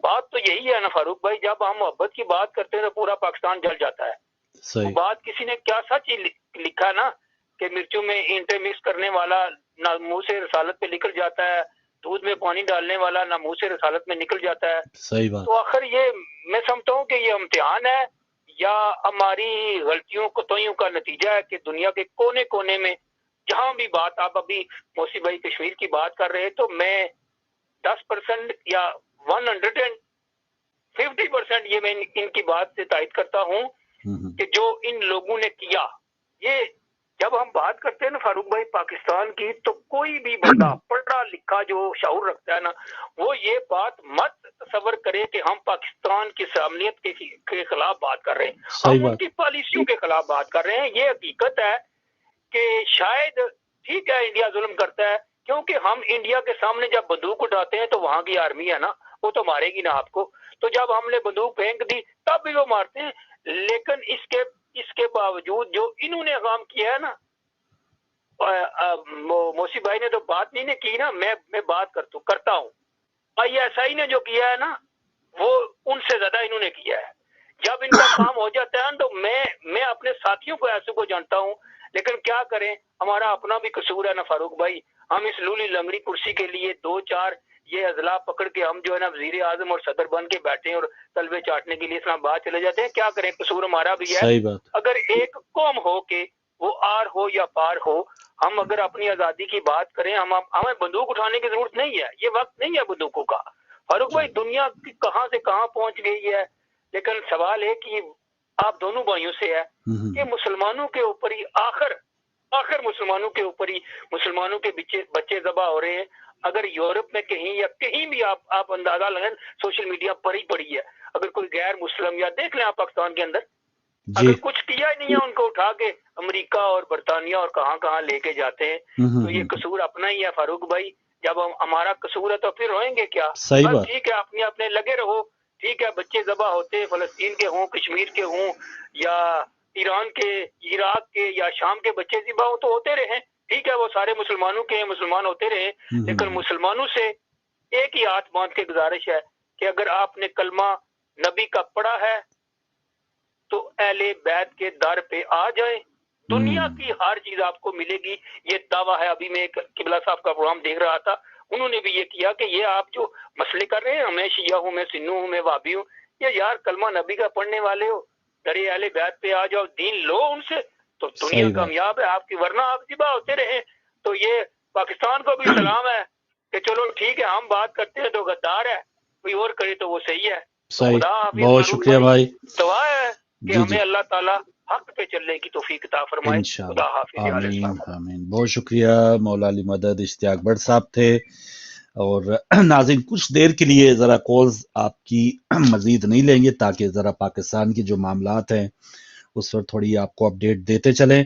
بات تو یہی ہے نا فاروق بھائی، جب ہم محبت کی بات کرتے ہیں تو پورا پاکستان جل جاتا ہے. صحیح. بات کسی نے کیا سچ ہی لکھا نا کہ مرچوں میں اینٹیں مکس کرنے والا نہ منہ سے رسالت پہ نکل جاتا ہے، دودھ میں پانی ڈالنے والا نہ منہ سے رسالت میں نکل جاتا ہے. صحیح بات. تو آخر یہ میں سمجھتا ہوں کہ یہ امتحان ہے یا ہماری غلطیوں کوتاہیوں کا نتیجہ ہے کہ دنیا کے کونے کونے میں جہاں بھی بات، آپ ابھی موسی بھائی کشمیر کی بات کر رہے تو میں 10% یا 150% یہ میں ان کی بات سے تائید کرتا ہوں کہ جو ان لوگوں نے کیا، یہ جب ہم بات کرتے ہیں نا فاروق بھائی پاکستان کی، تو کوئی بھی بندہ پڑھا لکھا جو شعور رکھتا ہے نا، وہ یہ بات مت تصور کرے کہ ہم پاکستان کی سامنیت کے خلاف بات کر رہے ہیں، صحیح ہم ان بات. کی پالیسیوں کے خلاف بات کر رہے ہیں. یہ حقیقت ہے کہ شاید ٹھیک ہے انڈیا ظلم کرتا ہے، کیونکہ ہم انڈیا کے سامنے جب بندوق اٹھاتے ہیں تو وہاں کی آرمی ہے نا، وہ تو مارے گی نا آپ کو. تو جب ہم نے بندوق پھینک دی تب بھی وہ مارتے ہیں. لیکن اس کے باوجود جو انہوں نے کام کیا ہے نا، موسی بھائی نے تو بات نہیں کی نا، میں بات کرتا ہوں. آئی ایس آئی نے جو کیا ہے نا، وہ ان سے زیادہ انہوں نے کیا ہے. جب ان کا کام ہو جاتا ہے تو میں اپنے ساتھیوں کو ایسے کو جانتا ہوں، لیکن کیا کریں، ہمارا اپنا بھی قصور ہے نا فاروق بھائی. ہم اس لولی لنگڑی کرسی کے لیے 2-4 یہ اضلاع پکڑ کے ہم جو ہے نا وزیر اعظم اور صدر بن کے بیٹھے ہیں اور تلوے چاٹنے کے لیے اسلام آباد چلے جاتے ہیں. کیا کریں، قصور ہمارا بھی ہے. صحیح بات. اگر ایک قوم ہو کہ وہ آر ہو یا پار ہو، ہم اگر اپنی آزادی کی بات کریں، ہمیں بندوق اٹھانے کی ضرورت نہیں ہے. یہ وقت نہیں ہے بندوقوں کا. فاروق بھائی دنیا کہاں سے کہاں پہنچ گئی ہے، لیکن سوال ہے کہ آپ دونوں بھائیوں سے ہے کہ مسلمانوں کے اوپر ہی آخر مسلمانوں کے اوپر ہی مسلمانوں کے بچے ذبح ہو رہے ہیں. اگر یورپ میں کہیں یا کہیں بھی آپ اندازہ لگائیں، سوشل میڈیا پر ہی پڑی ہے، اگر کوئی غیر مسلم یا دیکھ لیں آپ پاکستان کے اندر اگر کچھ کیا ہی نہیں ہے، ان کو اٹھا کے امریکہ اور برطانیہ اور کہاں لے کے جاتے ہیں. تو یہ قصور اپنا ہی ہے فاروق بھائی. جب ہمارا قصور ہے تو پھر روئیں گے کیا؟ بس ٹھیک ہے، اپنے لگے رہو. ٹھیک ہے، بچے ذبح ہوتے فلسطین کے ہوں، کشمیر کے ہوں، یا ایران کے، عراق کے، یا شام کے بچے ذبح ہو تو ہوتے رہیں. ٹھیک ہے، وہ سارے مسلمانوں کے ہیں، مسلمان ہوتے رہیں. لیکن مسلمانوں سے ایک ہی ہاتھ باندھ کے گزارش ہے کہ اگر آپ نے کلمہ نبی کا پڑھا ہے تو اہل بیت کے در پہ آ جائیں. دنیا کی ہر چیز آپ کو ملے گی، یہ دعویٰ ہے. ابھی میں ایک قبلہ صاحب کا پروگرام دیکھ رہا تھا، انہوں نے بھی یہ کیا کہ یہ آپ جو مسئلے کر رہے ہیں، میں شیعہ ہوں، میں سنی ہوں، میں وہابی ہوں، یہ یار کلمہ نبی کا پڑھنے والے ہو، در اہل بیت پہ آ جاؤ، دین لو ان سے تو دنیا کامیاب ہے آپ کی، ورنہ آپ ذبح ہوتے رہیں. تو یہ پاکستان کو بھی سلام ہے کہ چلو ٹھیک ہے، ہم بات کرتے ہیں تو غدار ہے، کوئی اور کرے تو وہ صحیح ہے. بہت شکریہ بھائی. دعا ہے کہ ہمیں اللہ تعالیٰ حق پہ چلنے کی توفیق عطا فرمائے. خدا حافظ. آمین آمین. بہت شکریہ. مولا علی مدد اشتیاق بٹ صاحب تھے. اور ناظرین کچھ دیر کے لیے ذرا کالز آپ کی مزید نہیں لیں گے تاکہ ذرا پاکستان کے جو معاملات ہیں اس پر تھوڑی آپ کو اپڈیٹ دیتے چلیں.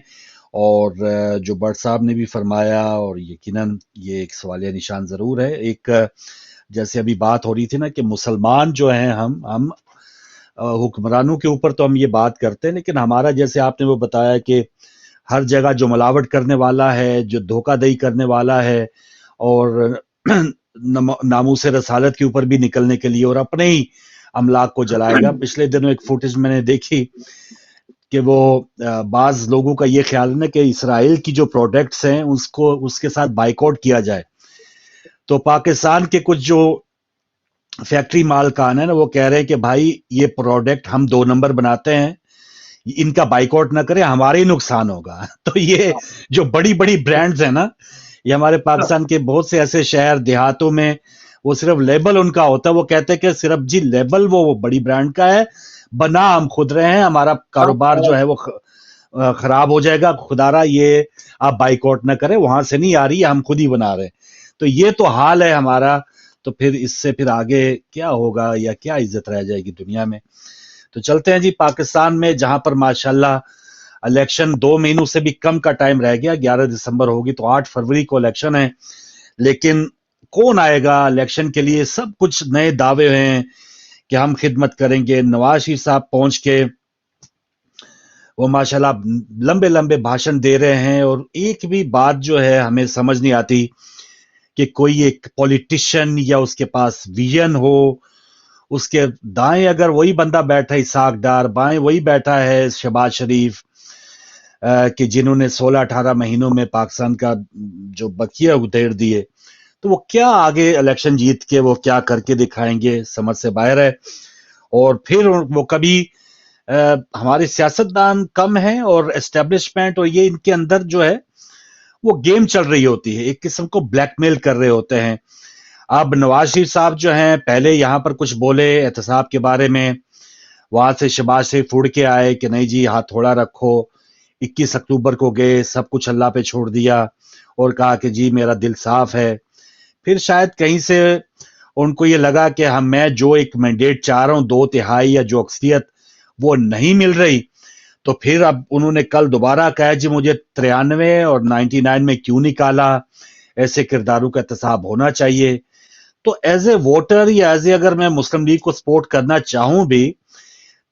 اور جو بٹ صاحب نے بھی فرمایا، اور یقیناً یہ ایک سوالیہ نشان ضرور ہے. ایک جیسے ابھی بات ہو رہی تھی نا کہ مسلمان جو ہیں ہم حکمرانوں کے اوپر تو ہم یہ بات کرتے ہیں، لیکن ہمارا جیسے آپ نے وہ بتایا کہ ہر جگہ جو ملاوٹ کرنے والا ہے، جو دھوکہ دہی کرنے والا ہے، اور ناموس رسالت کے اوپر بھی نکلنے کے لیے اور اپنے ہی املاک کو جلائے گا. پچھلے دنوں ایک فوٹیج میں نے دیکھی کہ وہ بعض لوگوں کا یہ خیال ہے نا کہ اسرائیل کی جو پروڈکٹس ہیں اس کے ساتھ بائیکاٹ کیا جائے. تو پاکستان کے کچھ جو فیکٹری مالکان ہیں نا، وہ کہہ رہے ہیں کہ بھائی یہ پروڈکٹ ہم 2 نمبر بناتے ہیں، ان کا بائیکاٹ نہ کریں، ہمارے ہی نقصان ہوگا. تو یہ جو بڑی برانڈز ہیں نا، یہ ہمارے پاکستان کے بہت سے ایسے شہر دیہاتوں میں وہ صرف لیبل ان کا ہوتا ہے، وہ کہتے ہیں کہ صرف جی لیبل وہ بڑی برانڈ کا ہے، بنا ہم خود رہے ہیں، ہمارا کاروبار جو ہے وہ خراب ہو جائے گا، خدارا یہ آپ بائیکاٹ نہ کریں، وہاں سے نہیں آ رہی، ہم خود ہی بنا رہے ہیں. تو یہ تو حال ہے ہمارا. تو پھر اس سے پھر آگے کیا ہوگا یا کیا عزت رہ جائے گی دنیا میں. تو چلتے ہیں جی پاکستان میں، جہاں پر ماشاءاللہ الیکشن 2 مہینوں سے بھی کم کا ٹائم رہ گیا. 11 دسمبر ہوگی تو 8 فروری کو الیکشن ہے. لیکن کون آئے گا الیکشن کے لیے؟ سب کچھ نئے دعوے ہیں کہ ہم خدمت کریں گے. نواز شریف صاحب پہنچ کے وہ ماشاءاللہ لمبے بھاشن دے رہے ہیں، اور ایک بھی بات جو ہے ہمیں سمجھ نہیں آتی کہ کوئی ایک پولیٹیشین یا اس کے پاس ویژن ہو. اس کے دائیں اگر وہی بندہ بیٹھا ہے اسحاق ڈار، بائیں وہی بیٹھا ہے شہباز شریف، کہ جنہوں نے 16-18 مہینوں میں پاکستان کا جو بقیہ ادھیڑ دیے. تو وہ کیا آگے الیکشن جیت کے وہ کیا کر کے دکھائیں گے، سمجھ سے باہر ہے. اور پھر وہ کبھی ہمارے سیاستدان کم ہیں اور اسٹیبلشمنٹ اور یہ ان کے اندر جو ہے وہ گیم چل رہی ہوتی ہے، ایک قسم کو بلیک میل کر رہے ہوتے ہیں. اب نواز شریف صاحب جو ہیں پہلے یہاں پر کچھ بولے احتساب کے بارے میں، وہاں سے شہباز شریف اڑ کے آئے کہ نہیں جی ہاتھ تھوڑا رکھو، 21 अक्टूबर को गए, सब कुछ अल्लाह पे छोड़ दिया और कहा कि जी मेरा दिल साफ है। फिर शायद कहीं से उनको ये लगा कि मैं जो एक मैंडेट चाह रहा हूं 2/3 या जो अक्सरियत वो नहीं मिल रही, तो फिर अब उन्होंने कल दोबारा कहा जी मुझे 93 और 99 में क्यों निकाला, ऐसे किरदारों का एहतसाब होना चाहिए। तो एज ए वोटर या एज ए अगर मैं मुस्लिम लीग को सपोर्ट करना चाहूं भी,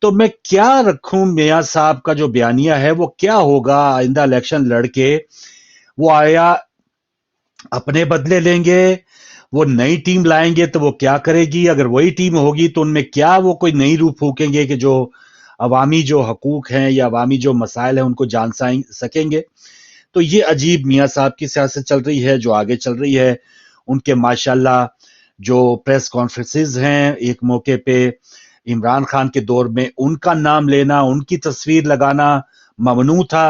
तो मैं क्या रखूं मियां साहब का जो बयानिया है वो क्या होगा आइंदा इलेक्शन लड़के, वो आया अपने बदले लेंगे, वो नई टीम लाएंगे तो वो क्या करेगी, अगर वही टीम होगी तो उनमें क्या वो कोई नई रूह फूकेंगे कि जो अवामी जो हकूक हैं या अवामी जो मसाइल हैं उनको जान सकेंगे। तो ये अजीब मियां साहब की सियासत चल रही है जो आगे चल रही है। उनके माशाल्लाह जो प्रेस कॉन्फ्रेंसेस हैं, एक मौके पे इमरान खान के दौर में उनका नाम लेना, उनकी तस्वीर लगाना ममनू था।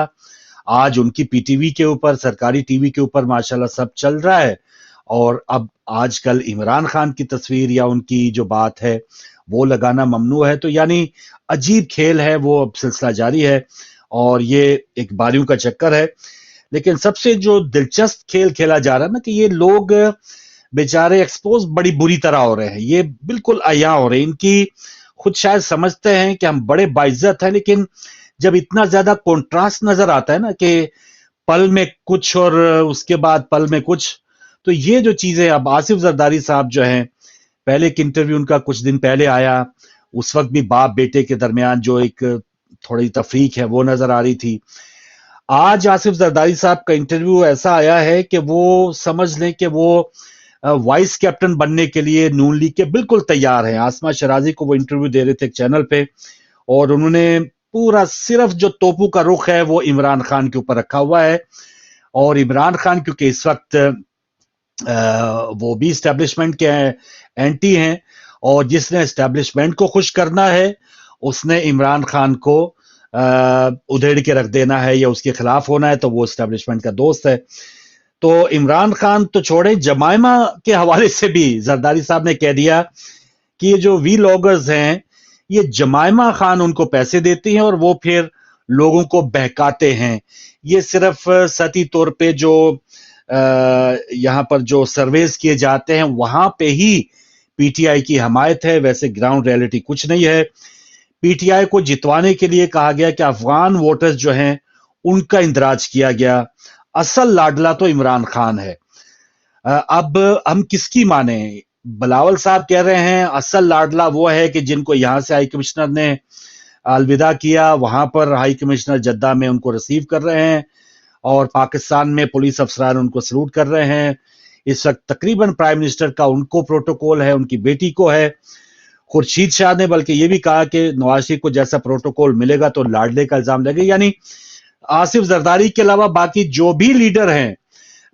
आज उनकी पीटीवी के ऊपर, सरकारी टीवी के ऊपर माशाल्लाह सब चल रहा है, और अब आजकल इमरान खान की तस्वीर या उनकी जो बात है वो लगाना ममनू है। तो यानी अजीब खेल है, वो अब सिलसिला जारी है और ये एक बारियों का चक्कर है। लेकिन सबसे जो दिलचस्प खेल खेला जा रहा है ना कि ये लोग बेचारे एक्सपोज बड़ी बुरी तरह हो रहे हैं, ये बिल्कुल अया हो रहे हैं। इनकी खुद शायद समझते हैं कि हम बड़े बाइज्जत हैं, लेकिन जब इतना ज्यादा कॉन्ट्रास्ट नजर आता है ना कि पल में कुछ और उसके बाद पल में कुछ, तो ये जो चीजें अब आसिफ जरदारी साहब जो हैं, पहले एक इंटरव्यू उनका कुछ दिन पहले आया, उस वक्त भी बाप बेटे के दरमियान जो एक थोड़ी तफरीक है वो नजर आ रही थी। आज आसिफ जरदारी साहब का इंटरव्यू ऐसा आया है कि वो समझ लें कि वो वाइस कैप्टन बनने के लिए नून लीग के बिल्कुल तैयार हैं। आसमा शराजी को वो इंटरव्यू दे रहे थे एक चैनल पे, और उन्होंने पूरा सिर्फ जो तोपू का रुख है वो इमरान खान के ऊपर रखा हुआ है। और इमरान खान क्योंकि इस वक्त वो भी एस्टेब्लिशमेंट के एंटी हैं, और जिसने एस्टेब्लिशमेंट को खुश करना है उसने इमरान खान को उधेड़ के रख देना है या उसके खिलाफ होना है, तो वो एस्टेब्लिशमेंट का दोस्त है। तो इमरान खान तो छोड़े, जमाइमा के हवाले से भी जरदारी साहब ने कह दिया कि ये जो वी लॉगर्स हैं ये जमाइमा खान उनको पैसे देती हैं और वो फिर लोगों को बहकाते हैं। ये सिर्फ सतही तौर पे जो यहाँ पर जो सर्वेस किए जाते हैं वहां पे ही पीटीआई की हमायत है, वैसे ग्राउंड रियलिटी कुछ नहीं है। पीटीआई को जितवाने के लिए कहा गया कि अफगान वोटर्स जो हैं उनका इंदराज किया गया, असल लाडला तो इमरान खान है। अब हम किसकी माने? बिलावल साहब कह रहे हैं असल लाडला वो है कि जिनको यहां से हाई कमिश्नर ने अलविदा किया, वहां पर हाई कमिश्नर जद्दा में उनको रिसीव कर रहे हैं और पाकिस्तान में पुलिस अफसरान उनको सलूट कर रहे हैं। इस वक्त तकरीबन प्राइम मिनिस्टर का उनको प्रोटोकॉल है, उनकी बेटी को है। खुर्शीद शाह ने बल्कि ये भी कहा कि नवाज शरीफ को जैसा प्रोटोकॉल मिलेगा तो लाडले का इल्जाम लगेगा। यानी आसिफ जरदारी के अलावा बाकी जो भी लीडर हैं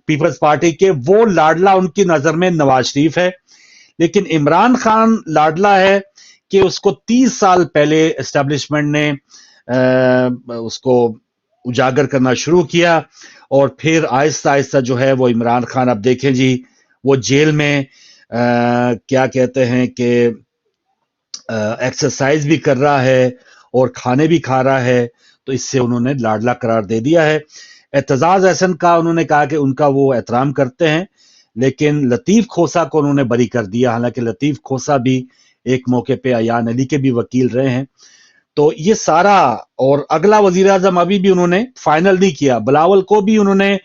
पीपल्स पार्टी के, वो लाडला उनकी नजर में नवाज शरीफ है। लेकिन इमरान खान लाडला है कि उसको 30 साल पहले एस्टेब्लिशमेंट ने उसको उजागर करना शुरू किया, और फिर आहिस्ता आहिस्ता जो है वो इमरान खान, अब देखें जी वो जेल में क्या कहते हैं कि एक्सरसाइज भी कर रहा है और खाने भी खा रहा है, तो इससे उन्होंने लाडला करार दे दिया है। एतजाज अहसन का उन्होंने कहा कि उनका वो एहतराम करते हैं, लेकिन लतीफ खोसा को उन्होंने बरी कर दिया, हालांकि लतीफ खोसा भी एक मौके पे अयान अली के भी वकील रहे हैं। तो ये सारा, और अगला वजीर आजम अभी भी उन्होंने फाइनल नहीं किया। बिलावल को भी उन्होंने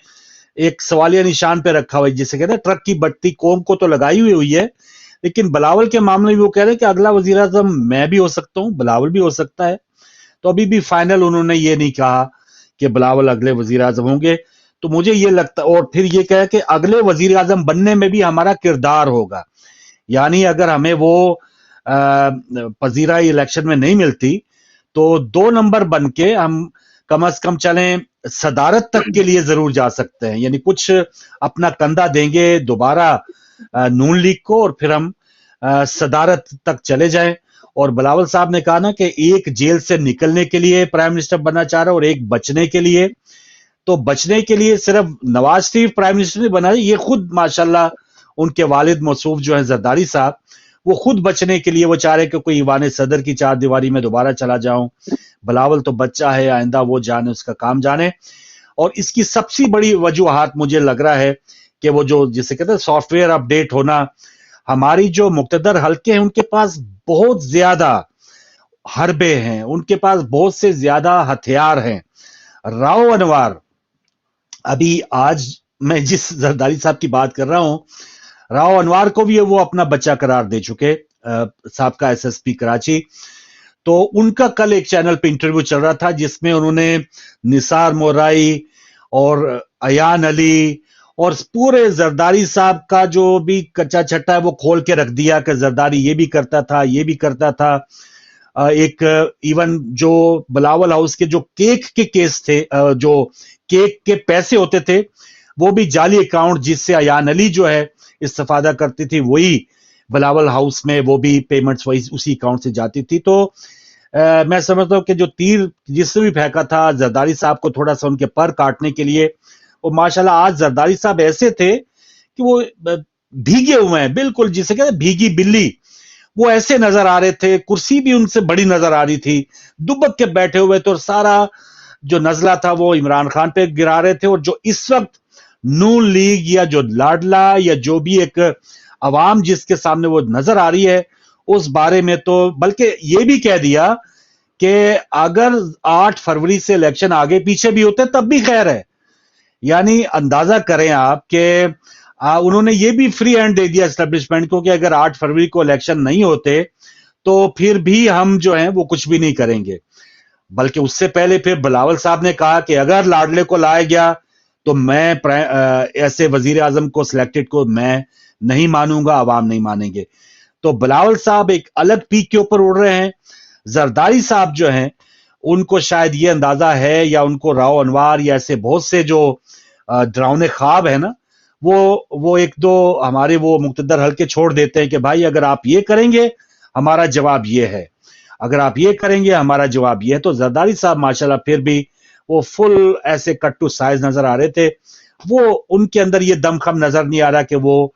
एक सवालिया निशान पे रखा हुआ है, जिसे कहते हैं ट्रक की बत्ती कौम को तो लगाई हुई है, लेकिन बिलावल के मामले में वो कह रहे हैं कि अगला वजीर आजम मैं भी हो सकता हूं, बिलावल भी हो सकता है। तो अभी भी फाइनल उन्होंने ये नहीं कहा कि बिलावल अगले वजीर आजम होंगे। तो मुझे ये लगता, और फिर ये कहा कि अगले वजीर आजम बनने में भी हमारा किरदार होगा, यानी अगर हमें वो पजीराई इलेक्शन में नहीं मिलती तो 2 नंबर बन के हम कम से कम चलें सदारत तक के लिए जरूर जा सकते हैं, यानी कुछ अपना कंधा देंगे दोबारा नून लीग को और फिर हम सदारत तक चले जाएं। और बिलावल साहब ने कहा ना कि एक जेल से निकलने के लिए प्राइम मिनिस्टर बनना चाह रहा है और एक बचने के लिए। तो बचने के लिए सिर्फ नवाज शरीफ प्राइम मिनिस्टर नहीं बना, ये खुद माशाल्लाह उनके वालिद मौसूफ जो है जरदारी साहब, वो खुद बचने के लिए वो चाह रहे कि कोई ईवान सदर की 4 दीवारी में दोबारा चला जाऊं, बिलावल तो बच्चा है, आइंदा वो जाने, उसका काम जाने। और इसकी सबसे बड़ी वजूहात मुझे लग रहा है कि वो जो जिसे कहते हैं सॉफ्टवेयर अपडेट होना, हमारी जो मुक्तदर हल्के हैं उनके पास बहुत ज्यादा हरबे हैं, उनके पास बहुत से ज्यादा हथियार हैं। राव अनवर, अभी आज मैं जिस जरदारी साहब की बात कर रहा हूं, राव अनवर को भी वो अपना बच्चा करार दे चुके, साबका एसएसपी कराची। तो उनका कल एक चैनल पे इंटरव्यू चल रहा था जिसमें उन्होंने निसार मोराई और अयान अली और पूरे जरदारी साहब का जो भी कच्चा छट्टा है वो खोल के रख दिया कि जरदारी ये भी करता था, ये भी करता था। एक इवन जो बिलावल हाउस के जो केक के केस थे, जो केक के पैसे होते थे, वो भी जाली अकाउंट जिससे अयान अली जो है इस्तेफादा करती थी, वही बिलावल हाउस में वो भी पेमेंट्स वही उसी अकाउंट से जाती थी। तो मैं समझता हूं कि जो तीर जिसने भी फेंका था जरदारी साहब को थोड़ा सा उनके पर काटने के लिए, वो माशाल्लाह आज जरदारी साहब ऐसे थे कि वो भीगे हुए हैं, बिल्कुल जिसे कहते हैं भीगी बिल्ली, वो ऐसे नजर आ रहे थे। कुर्सी भी उनसे बड़ी नजर आ रही थी, दुबक के बैठे हुए थे और सारा जो नजला था वो इमरान खान पे गिरा रहे थे। और जो इस वक्त नून लीग या जो लाडला या जो भी एक अवाम जिसके सामने वो नजर आ रही है, उस बारे में तो बल्कि ये भी कह दिया कि अगर 8 फरवरी से इलेक्शन आगे पीछे भी होते तब भी खैर है। यानी अंदाजा करें आप कि उन्होंने ये भी फ्री हैंड दे दिया एस्टेब्लिशमेंट को कि अगर 8 फरवरी को इलेक्शन नहीं होते तो फिर भी हम जो हैं वो कुछ भी नहीं करेंगे। बल्कि उससे पहले फिर बिलावल साहब ने कहा कि अगर लाडले को लाया गया तो मैं ऐसे वजीर आजम को सिलेक्टेड को मैं नहीं मानूंगा, आवाम नहीं मानेंगे। तो बिलावल साहब एक अलग पीक के ऊपर उड़ रहे हैं। जरदारी साहब जो हैं उनको शायद ये अंदाजा है, या उनको राव अनवर या ऐसे बहुत से जो डरावने ख्वाब है ना, वो एक दो हमारे वो मुक्तदर हल्के छोड़ देते हैं कि भाई अगर आप ये करेंगे हमारा जवाब ये है, अगर आप ये करेंगे हमारा जवाब ये है। तो जरदारी साहब माशाल्लाह फिर भी वो फुल ऐसे कट टू साइज नजर आ रहे थे। वो उनके अंदर ये दमखम नजर नहीं आ रहा कि वो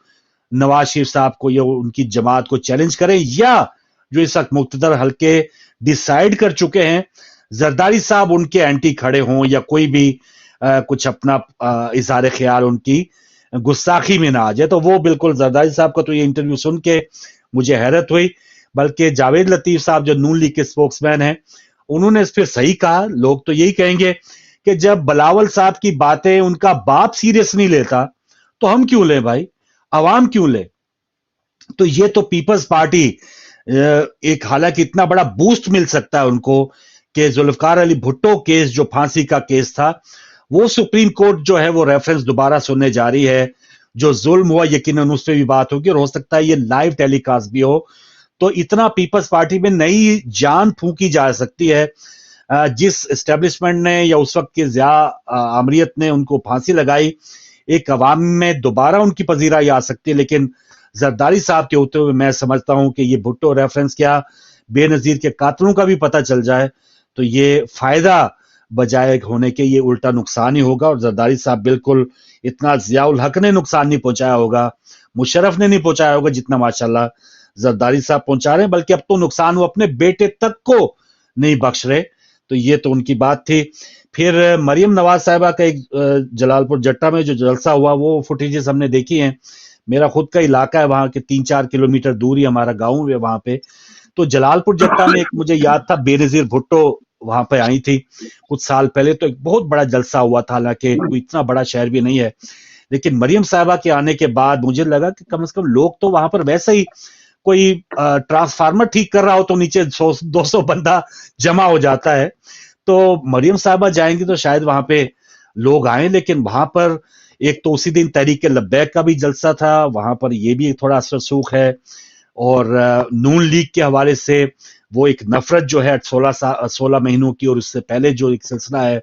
नवाज शरीफ साहब को या उनकी जमात को चैलेंज करें, या जो इस वक्त मुक्तदर हल्के डिसाइड कर चुके हैं जरदारी साहब उनके एंटी खड़े हों या कोई भी कुछ अपना इजहार ख्याल उनकी गुस्ताखी में ना आ जाए। तो वो बिल्कुल जरदारी साहब का तो ये इंटरव्यू सुन के मुझे हैरत हुई। बल्कि जावेद लतीफ साहब जो नून लीग के स्पोक्समैन हैं, उन्होंने इस पर सही कहा। लोग तो यही कहेंगे कि जब बिलावल साहब की बातें उनका बाप सीरियस नहीं लेता तो हम क्यों ले भाई, अवाम क्यों ले। तो ये तो पीपल्स पार्टी एक हालांकि इतना बड़ा बूस्ट मिल सकता है उनको कि जुल्फकार अली भुट्टो केस जो फांसी का केस था वो सुप्रीम कोर्ट जो है वो रेफरेंस दोबारा सुनने जा रही है। जो जुल्म हुआ यकीनन उस पर भी बात होगी और हो सकता है ये लाइव टेलीकास्ट भी हो। तो इतना पीपल्स पार्टी में नई जान फूंकी जा सकती है। जिस एस्टेब्लिशमेंट ने या उस वक्त के ज़िया आमरीत ने उनको फांसी लगाई, एक अवाम में दोबारा उनकी पजीराई आ सकती है। लेकिन जरदारी साहब के होते हुए मैं समझता हूं कि ये भुट्टो रेफरेंस क्या बेनजीर के कातलों का भी पता चल जाए तो ये फायदा बजाय होने के ये उल्टा नुकसान ही होगा। और जरदारी साहब बिल्कुल इतना ज़ियाउल हक ने नुकसान नहीं पहुंचाया होगा, मुशर्रफ ने नहीं पहुंचाया होगा जितना माशाल्लाह जरदारी साहब पहुंचा रहे हैं। बल्कि अब तो नुकसान वो अपने बेटे तक को नहीं बख्श रहे। तो ये तो उनकी बात थी। फिर मरियम नवाज साहिबा का एक जलालपुर जट्टा में जो जलसा हुआ वो फुटेजेस हमने देखी हैं। मेरा खुद का इलाका है, वहां के 3-4 किलोमीटर दूर ही हमारा गांव है वहां पे। तो जलालपुर जट्टा में एक मुझे याद था बेनजीर भुट्टो वहां पे आई थी कुछ साल पहले, तो एक बहुत बड़ा जलसा हुआ था। हालांकि कोई इतना बड़ा शहर भी नहीं है, लेकिन मरियम साहिबा के आने के बाद मुझे लगा कि कम से कम लोग तो वहां पर वैसे ही कोई ट्रांसफार्मर ठीक कर रहा हो तो नीचे 100-200 बंदा जमा हो जाता है। तो मरियम साहिबा जाएंगी तो शायद वहां पे लोग आए। लेकिन वहां पर एक तो उसी दिन तहरीक लब्बैक का भी जलसा था, वहां पर ये भी थोड़ा असर सूख है। और नून लीग के हवाले से वो एक नफरत जो है 16 महीनों की और उससे पहले जो एक सिलसिला है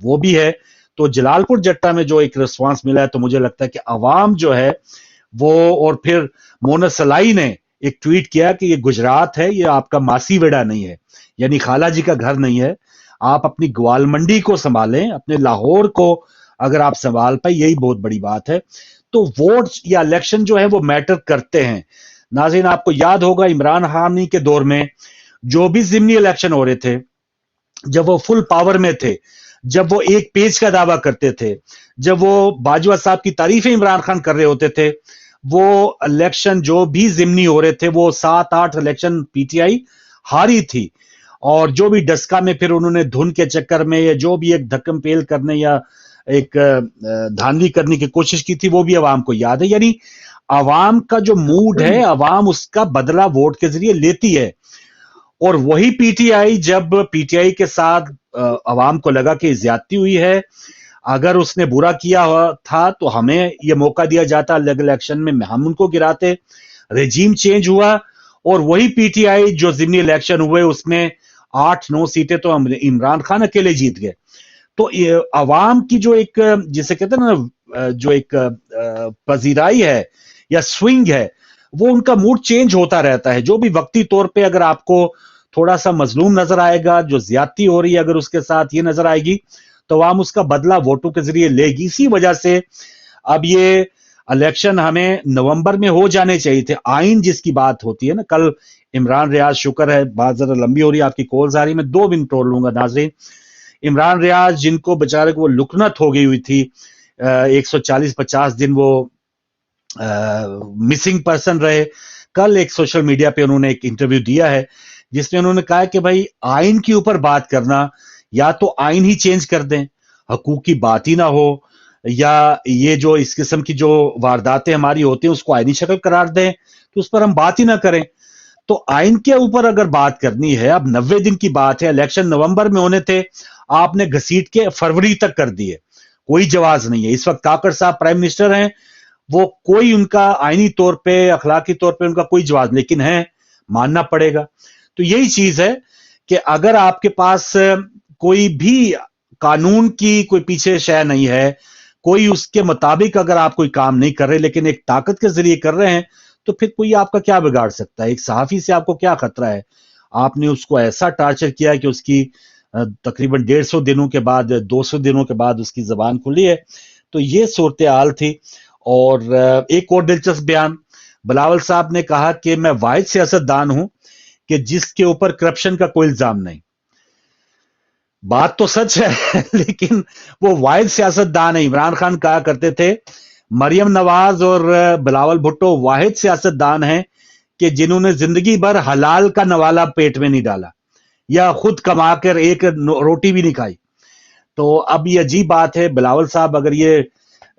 वो भी है। तो जलालपुर जट्टा में जो एक रिस्पांस मिला है तो मुझे लगता है कि अवाम जो है वो, और फिर मोना सलाई ने एक ट्वीट किया कि ये गुजरात है, ये आपका मासी वेड़ा नहीं है, यानी खाला जी का घर नहीं है। आप अपनी ग्वाल मंडी को संभालें, अपने लाहौर को अगर आप संभाल पाए यही बहुत बड़ी बात है। तो वोट या इलेक्शन जो है वो मैटर करते हैं। नाज़रीन आपको याद होगा इमरान हानी के दौर में जो भी ज़िमनी इलेक्शन हो रहे थे जब वो फुल पावर में थे, जब वो एक पेज का दावा करते थे, जब वो बाजवा साहब की तारीफें इमरान खान कर रहे होते थे, वो इलेक्शन जो भी जिमनी हो रहे थे, वो 7-8 इलेक्शन पीटीआई हारी थी। और जो भी डस्का में फिर उन्होंने धुन के चक्कर में या जो भी एक धक्कम पेल करने या एक धांधली करने की कोशिश की थी, वो भी अवाम को याद है। यानी अवाम का जो मूड है, अवाम उसका बदला वोट के जरिए लेती है। और वही पीटीआई, जब पीटीआई के साथ अवाम को लगा कि ज्यादती हुई है, अगर उसने बुरा किया था तो हमें यह मौका दिया जाता, अलग इलेक्शन में हम उनको गिराते, रेजीम चेंज हुआ। और वही पीटीआई जो जिमनी इलेक्शन हुए उसमें 8-9 सीटें तो इमरान खान अकेले जीत गए। तो अवाम की जो एक, जिसे कहते हैं ना, जो एक पजीराई है या स्विंग है, वो उनका मूड चेंज होता रहता है। जो भी वक्ती तौर पे अगर आपको थोड़ा सा मजलूम नजर आएगा, जो ज्यादती हो रही है अगर उसके साथ ये नजर आएगी, तो अवाम उसका बदला वोटों के जरिए लेगी। इसी वजह से अब ये इलेक्शन हमें नवंबर में हो जाने चाहिए थे। आइन जिसकी बात होती है ना, कल इमरान रियाज, शुक्र है बात जरा लंबी हो रही है, आपकी कॉल्स आ रही, मैं 2 मिनट तोड़ लूंगा नाज़रीन। इमरान रियाज जिनको बेचारे को वो लुकनत हो गई हुई थी, 140-50 दिन वो मिसिंग पर्सन रहे, कल एक सोशल मीडिया पे उन्होंने एक इंटरव्यू दिया है जिसमें उन्होंने कहा कि भाई आइन के ऊपर बात करना, या तो आइन ही चेंज कर दें, हकूक की बात ही ना हो, या ये जो इस किस्म की जो वारदातें हमारी होती हैं उसको आइनी शक्ल करार दें, तो उस पर हम बात ही ना करें। तो आइन के ऊपर अगर बात करनी है, अब 90 दिन की बात है, इलेक्शन नवंबर में होने थे, आपने घसीट के फरवरी तक कर दिए, कोई जवाब नहीं है। इस वक्त काकड़ साहब प्राइम मिनिस्टर हैं, वो कोई उनका आईनी तौर पे, अखलाकी तौर पे उनका कोई जवाब, लेकिन है, मानना पड़ेगा। तो यही चीज है कि अगर आपके पास कोई भी कानून की कोई पीछे शय नहीं है, कोई उसके मुताबिक अगर आप कोई काम नहीं कर रहे लेकिन एक ताकत के जरिए कर रहे हैं, तो फिर कोई आपका क्या बिगाड़ सकता है? एक सहाफी से आपको क्या खतरा है? आपने उसको ऐसा टार्चर किया कि उसकी तकरीबन 150 दिनों के बाद, 200 दिनों के बाद उसकी जबान खुली है। तो ये सूरत हाल थी। और एक और दिलचस्प बयान, बिलावल साहब ने कहा कि मैं वाहिद सियासतदान हूं कि जिसके ऊपर करप्शन का कोई इल्जाम नहीं। बात तो सच है लेकिन वो वाहिद सियासतदान है। इमरान खान कहा करते थे, मरियम नवाज और बिलावल भुट्टो वाहिद सियासतदान हैं कि जिन्होंने जिंदगी भर हलाल का नवाला पेट में नहीं डाला या खुद कमा कर एक रोटी भी नहीं खाई। तो अब ये अजीब बात है, बिलावल साहब अगर ये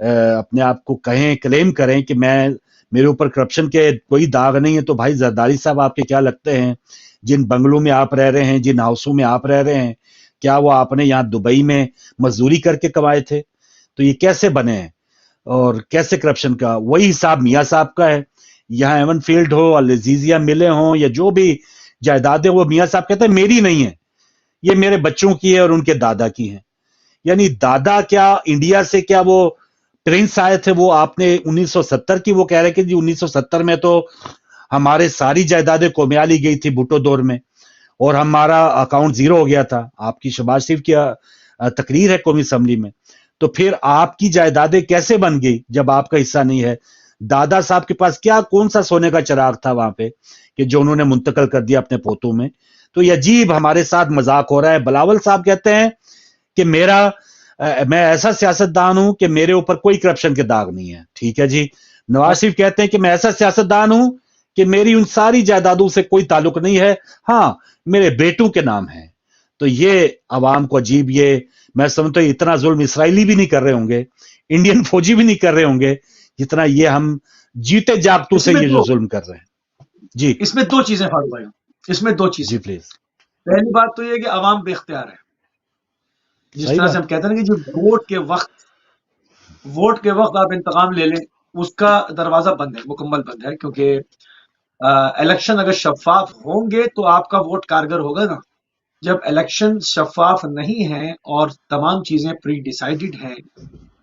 अपने आप को कहें, क्लेम करें कि मैं, मेरे ऊपर करप्शन के कोई दाग नहीं है, तो भाई जरदारी साहब आपके क्या लगते हैं? जिन बंगलों में आप रह रहे हैं, जिन हाउसों में आप रह रहे हैं, क्या वो आपने यहाँ दुबई में मजदूरी करके कमाए थे? तो ये कैसे बने हैं? और कैसे करप्शन का वही हिसाब मियाँ साहब का है। यहाँ एवन फील्ड हो, अजीजिया मिले हों, या जो भी जायदादें, वो मियाँ साहब कहते हैं मेरी नहीं है, ये मेरे बच्चों की है और उनके दादा की है। यानी दादा क्या, इंडिया से क्या वो प्रिंस आए थे, वो आपने 1970 की वो कह रहे कि जी 1970 में तो हमारे सारी जायदादें कोमियाली गई थी भुट्टो दौर में और हमारा अकाउंट जीरो हो गया था। आपकी शहबाज शरीफ की तकरीर है कौमी असम्बली में। तो फिर आपकी जायदादें कैसे बन गई जब आपका हिस्सा नहीं है? दादा साहब के पास क्या, कौन सा सोने का चिराग था वहां पे कि जो उन्होंने मुंतकल कर दिया अपने पोतों में? तो ये अजीब हमारे साथ मजाक हो रहा है। बिलावल साहब कहते हैं कि मैं ऐसा सियासतदान हूं कि मेरे ऊपर कोई करप्शन के दाग नहीं है। ठीक है जी। नवाज शरीफ कहते हैं कि मैं ऐसा सियासतदान हूं कि मेरी उन सारी जायदादों से कोई ताल्लुक नहीं है, हाँ मेरे बेटों के नाम है। तो ये अवाम को अजीब, ये मैं समझता हूं इतना जुल्म इसराइली भी नहीं कर रहे होंगे, इंडियन फौजी भी नहीं कर रहे होंगे जितना ये हम जीते जागतों से ये जो जुल्म कर रहे हैं। जी, इसमें 2 चीजें फारूक भाई, इसमें 2 चीजें। जी प्लीज। पहली बात तो ये कि अवाम बेख्तियार है। जिस तरह से हम कहते हैं ना कि जो वोट के वक्त आप इंतकाम ले लें, उसका दरवाजा बंद है, मुकम्मल बंद है। क्योंकि इलेक्शन अगर शफाफ होंगे तो आपका वोट कारगर होगा ना। जब इलेक्शन शफाफ नहीं है और तमाम चीजें प्री डिसाइडेड हैं,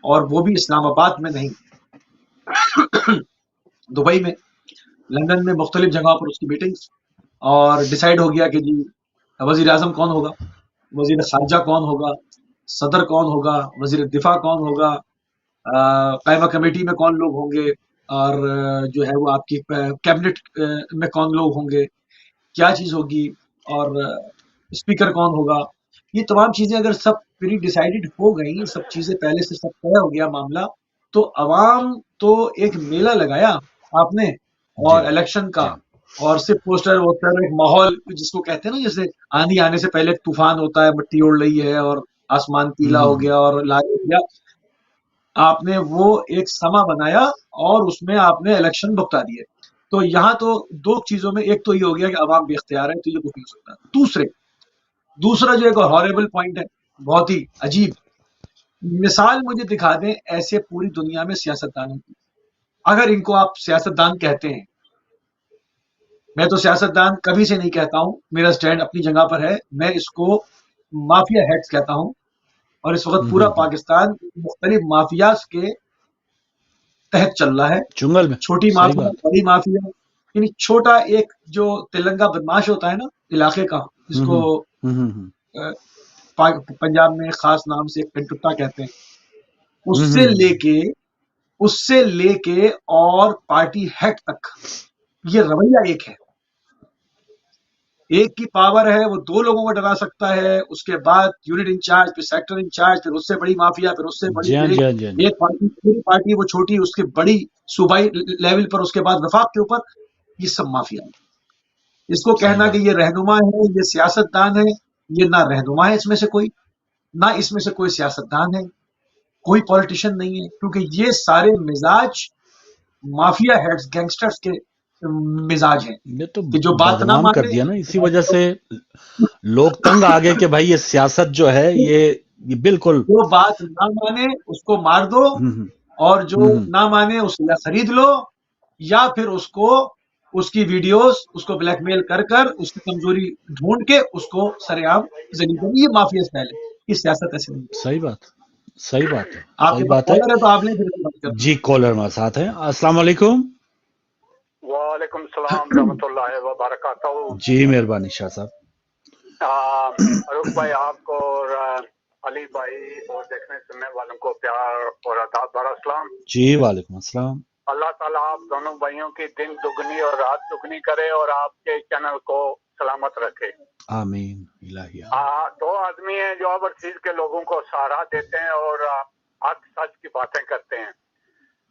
और वो भी इस्लामाबाद में नहीं, दुबई में, लंदन में, मुख्तलिफ जगहों पर उसकी मीटिंग्स, और डिसाइड हो गया कि जी वजीर आजम कौन होगा, वजीर खारजा कौन होगा, सदर कौन होगा, वजीर दिफा कौन होगा, कायमा कमेटी में कौन लोग होंगे, और जो है वो आपकी कैबिनेट में कौन लोग होंगे, क्या चीज होगी, और स्पीकर कौन होगा। یہ تمام چیزیں اگر سب پری ڈیسائیڈڈ ہو گئی, سب چیزیں پہلے سے سب طے ہو گیا معاملہ, تو عوام تو ایک میلہ لگایا آپ نے اور جی الیکشن کا, جی اور صرف پوسٹر ووسٹر, ایک ماحول جس کو کہتے ہیں نا, جیسے آندھی آنے سے پہلے ایک طوفان ہوتا ہے, مٹی اڑ رہی ہے اور آسمان پیلا ہو گیا اور لال ہو گیا, آپ نے وہ ایک سما بنایا اور اس میں آپ نے الیکشن بھگتا دیے. تو یہاں تو دو چیزوں میں, ایک تو یہ ہو گیا کہ عوام بے اختیار ہے, تو یہ کچھ نہیں ہو سکتا. دوسرا جو ایک ہارریبل پوائنٹ ہے, بہت ہی عجیب مثال مجھے دکھا دیں ایسے پوری دنیا میں سیاستدانوں کی, اگر ان کو آپ سیاستدان کہتے ہیں. میں تو سیاستدان کبھی سے نہیں کہتا ہوں, میرا سٹینڈ اپنی جگہ پر ہے, میں اس کو مافیا ہیڈز کہتا ہوں. اور اس وقت پورا پاکستان مختلف مافیاز کے تحت چل رہا ہے, چنگل میں. چھوٹی صحیح مافیا, بات. بڑی مافیا, یعنی چھوٹا ایک جو تلنگا بدماش ہوتا ہے نا علاقے کا, جس کو پنجاب میں خاص نام سے کنٹوٹا کہتے ہیں, اس سے لے کے اور پارٹی ہیڈ تک یہ رویہ ایک ہے. ایک کی پاور ہے, وہ دو لوگوں کو ڈرا سکتا ہے, اس کے بعد یونٹ انچارج, پھر سیکٹر انچارج, پھر اس سے بڑی مافیا, پھر اس سے بڑی, جی ہاں پھر جی ہاں جی ہاں جی. ایک پارٹی, پوری پارٹی وہ چھوٹی, اس کے بڑی صوبائی لیول پر, اس کے بعد وفاق کے اوپر, یہ سب مافیا ہے. اس کو صحیح کہنا کہ بات. یہ رہنما ہے, یہ سیاستدان ہے, یہ نہ رہنما ہے اس میں سے کوئی, نہ اس میں سے کوئی سیاستدان ہے, کوئی پولیٹیشین نہیں ہے, کیونکہ یہ سارے مزاج مافیا ہیڈز, گینگسٹرز کے مزاج ہیں یہ تو کہ جو بات نہ بدنام کر مانے. دیا نا, اسی وجہ سے لوگ تنگ آ گئے کہ بھائی یہ سیاست جو ہے یہ بالکل. جو بات نہ مانے اس کو مار دو, اور جو نہ مانے اس کو یا خرید لو, یا پھر اس کو, اس کی ویڈیوز, اس کو بلیک میل کر کر, اس کی کمزوری ڈھونڈ کے اس کو سر عام ذلیل کرو. یہ مافیا اسٹائل ہے, یہ سیاست ایسے نہیں. صحیح بات, صحیح بات ہے, آپ صحیح کے پاس بات ہے. کالر ہے تو آپ نے پھر بات کرنا. جی کالر ہمارے ساتھ ہیں. السلام علیکم. وعلیکم السلام ورحمۃ اللہ وبرکاتہ. جی مہربانی شاہ صاحب. فاروق بھائی, آپ کو اور علی بھائی اور دیکھنے سننے والوں کو پیار اور آداب بھرا سلام. جی وعلیکم السلام. اللہ تعالیٰ آپ دونوں بھائیوں کی دن دگنی اور رات دگنی کرے اور آپ کے چینل کو سلامت رکھے. آمین الہی. دو آدمی ہیں جو اوورسیز کے لوگوں کو سہارا دیتے ہیں اور حق سچ کی باتیں کرتے ہیں.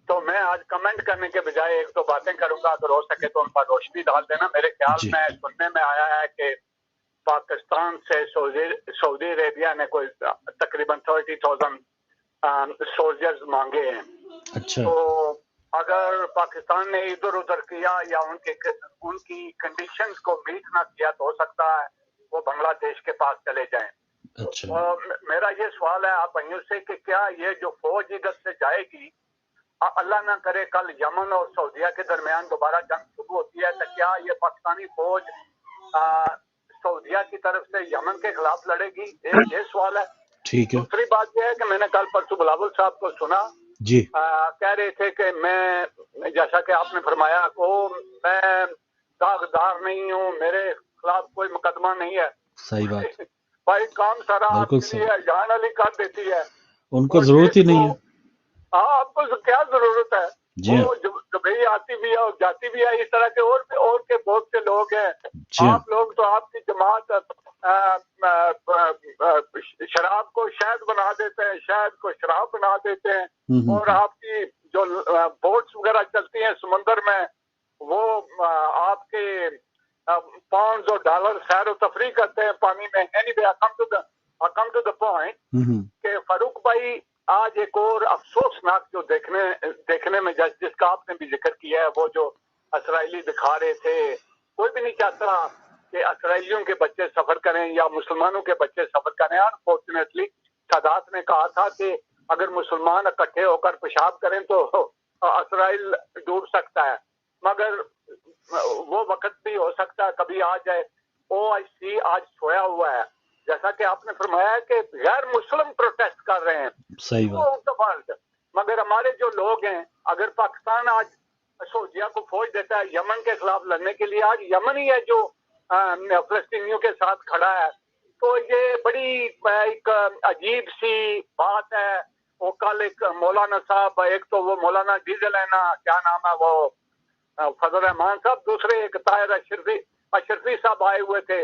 تو میں آج کمنٹ کرنے کے بجائے ایک دو باتیں کروں گا, اگر ہو سکے تو ان پر روشنی ڈال دینا. میرے خیال میں سننے میں آیا ہے کہ پاکستان سے سعودی عربیہ نے کوئی تقریباً 30,000 سولجرز مانگے ہیں. اچھا. تو اگر پاکستان نے ادھر ادھر کیا یا ان کی کنڈیشنز کو میٹ نہ کیا تو ہو سکتا ہے وہ بنگلہ دیش کے پاس چلے جائیں. اچھا. میرا یہ سوال ہے آپ بھائیوں سے کہ کیا یہ جو فوج ادھر سے جائے گی, اللہ نہ کرے کل یمن اور سعودیہ کے درمیان دوبارہ جنگ شروع ہوتی ہے, تو کیا یہ پاکستانی فوج سعودیہ کی طرف سے یمن کے خلاف لڑے گی؟ ایک یہ سوال ہے. ٹھیک ہے. دوسری بات یہ ہے کہ میں نے کل پرسوں بلاول صاحب کو سنا, جی کہہ رہے تھے کہ میں, جیسا کہ آپ نے فرمایا کو میں داغدار نہیں ہوں, میرے خلاف کوئی مقدمہ نہیں ہے. صحیح بات. بھائی کام سارا آپ بالکل کے لیے ہے, جان علی کر دیتی ہے, ان کو ضرورت ہی نہیں ہے. آپ کو کیا ضرورت ہے؟ جی وہ دبئی آتی بھی ہے اور جاتی بھی ہے, اس طرح کے اور کے بہت سے لوگ ہیں. آپ لوگ تو آپ کی جماعت شراب کو شہد بنا دیتے ہیں, شہد کو شراب بنا دیتے ہیں, اور آپ کی جو بوٹس وغیرہ چلتی ہیں سمندر میں وہ آپ کے پاؤنڈز اور ڈالر سیر و تفریح کرتے ہیں پانی میں. Anyway, I come to the point کہ فاروق بھائی آج ایک اور افسوسناک جو دیکھنے میں جس کا آپ نے بھی ذکر کیا ہے, وہ جو اسرائیلی دکھا رہے تھے. کوئی بھی نہیں چاہتا کہ اسرائیلیوں کے بچے سفر کریں یا مسلمانوں کے بچے سفر کریں. انفارچونیٹلی سادات نے کہا تھا کہ اگر مسلمان اکٹھے ہو کر پیشاب کریں تو اسرائیل ڈوب سکتا ہے, مگر وہ وقت بھی ہو سکتا ہے کبھی آ جائے. OIC آج سویا ہوا ہے, جیسا کہ آپ نے فرمایا کہ غیر مسلم پروٹیسٹ کر رہے ہیں. صحیح بات. مگر ہمارے جو لوگ ہیں, اگر پاکستان آج سعودیہ کو فوج دیتا ہے یمن کے خلاف لڑنے کے لیے, آج یمن ہی ہے جو فلسطینیوں کے ساتھ کھڑا ہے, تو یہ بڑی ایک عجیب سی بات ہے. وہ کل ایک مولانا صاحب, ایک تو وہ مولانا ڈیزل ہے نا, کیا نام ہے وہ, فضل رحمان صاحب, دوسرے ایک طاہر اشرفی صاحب آئے ہوئے تھے.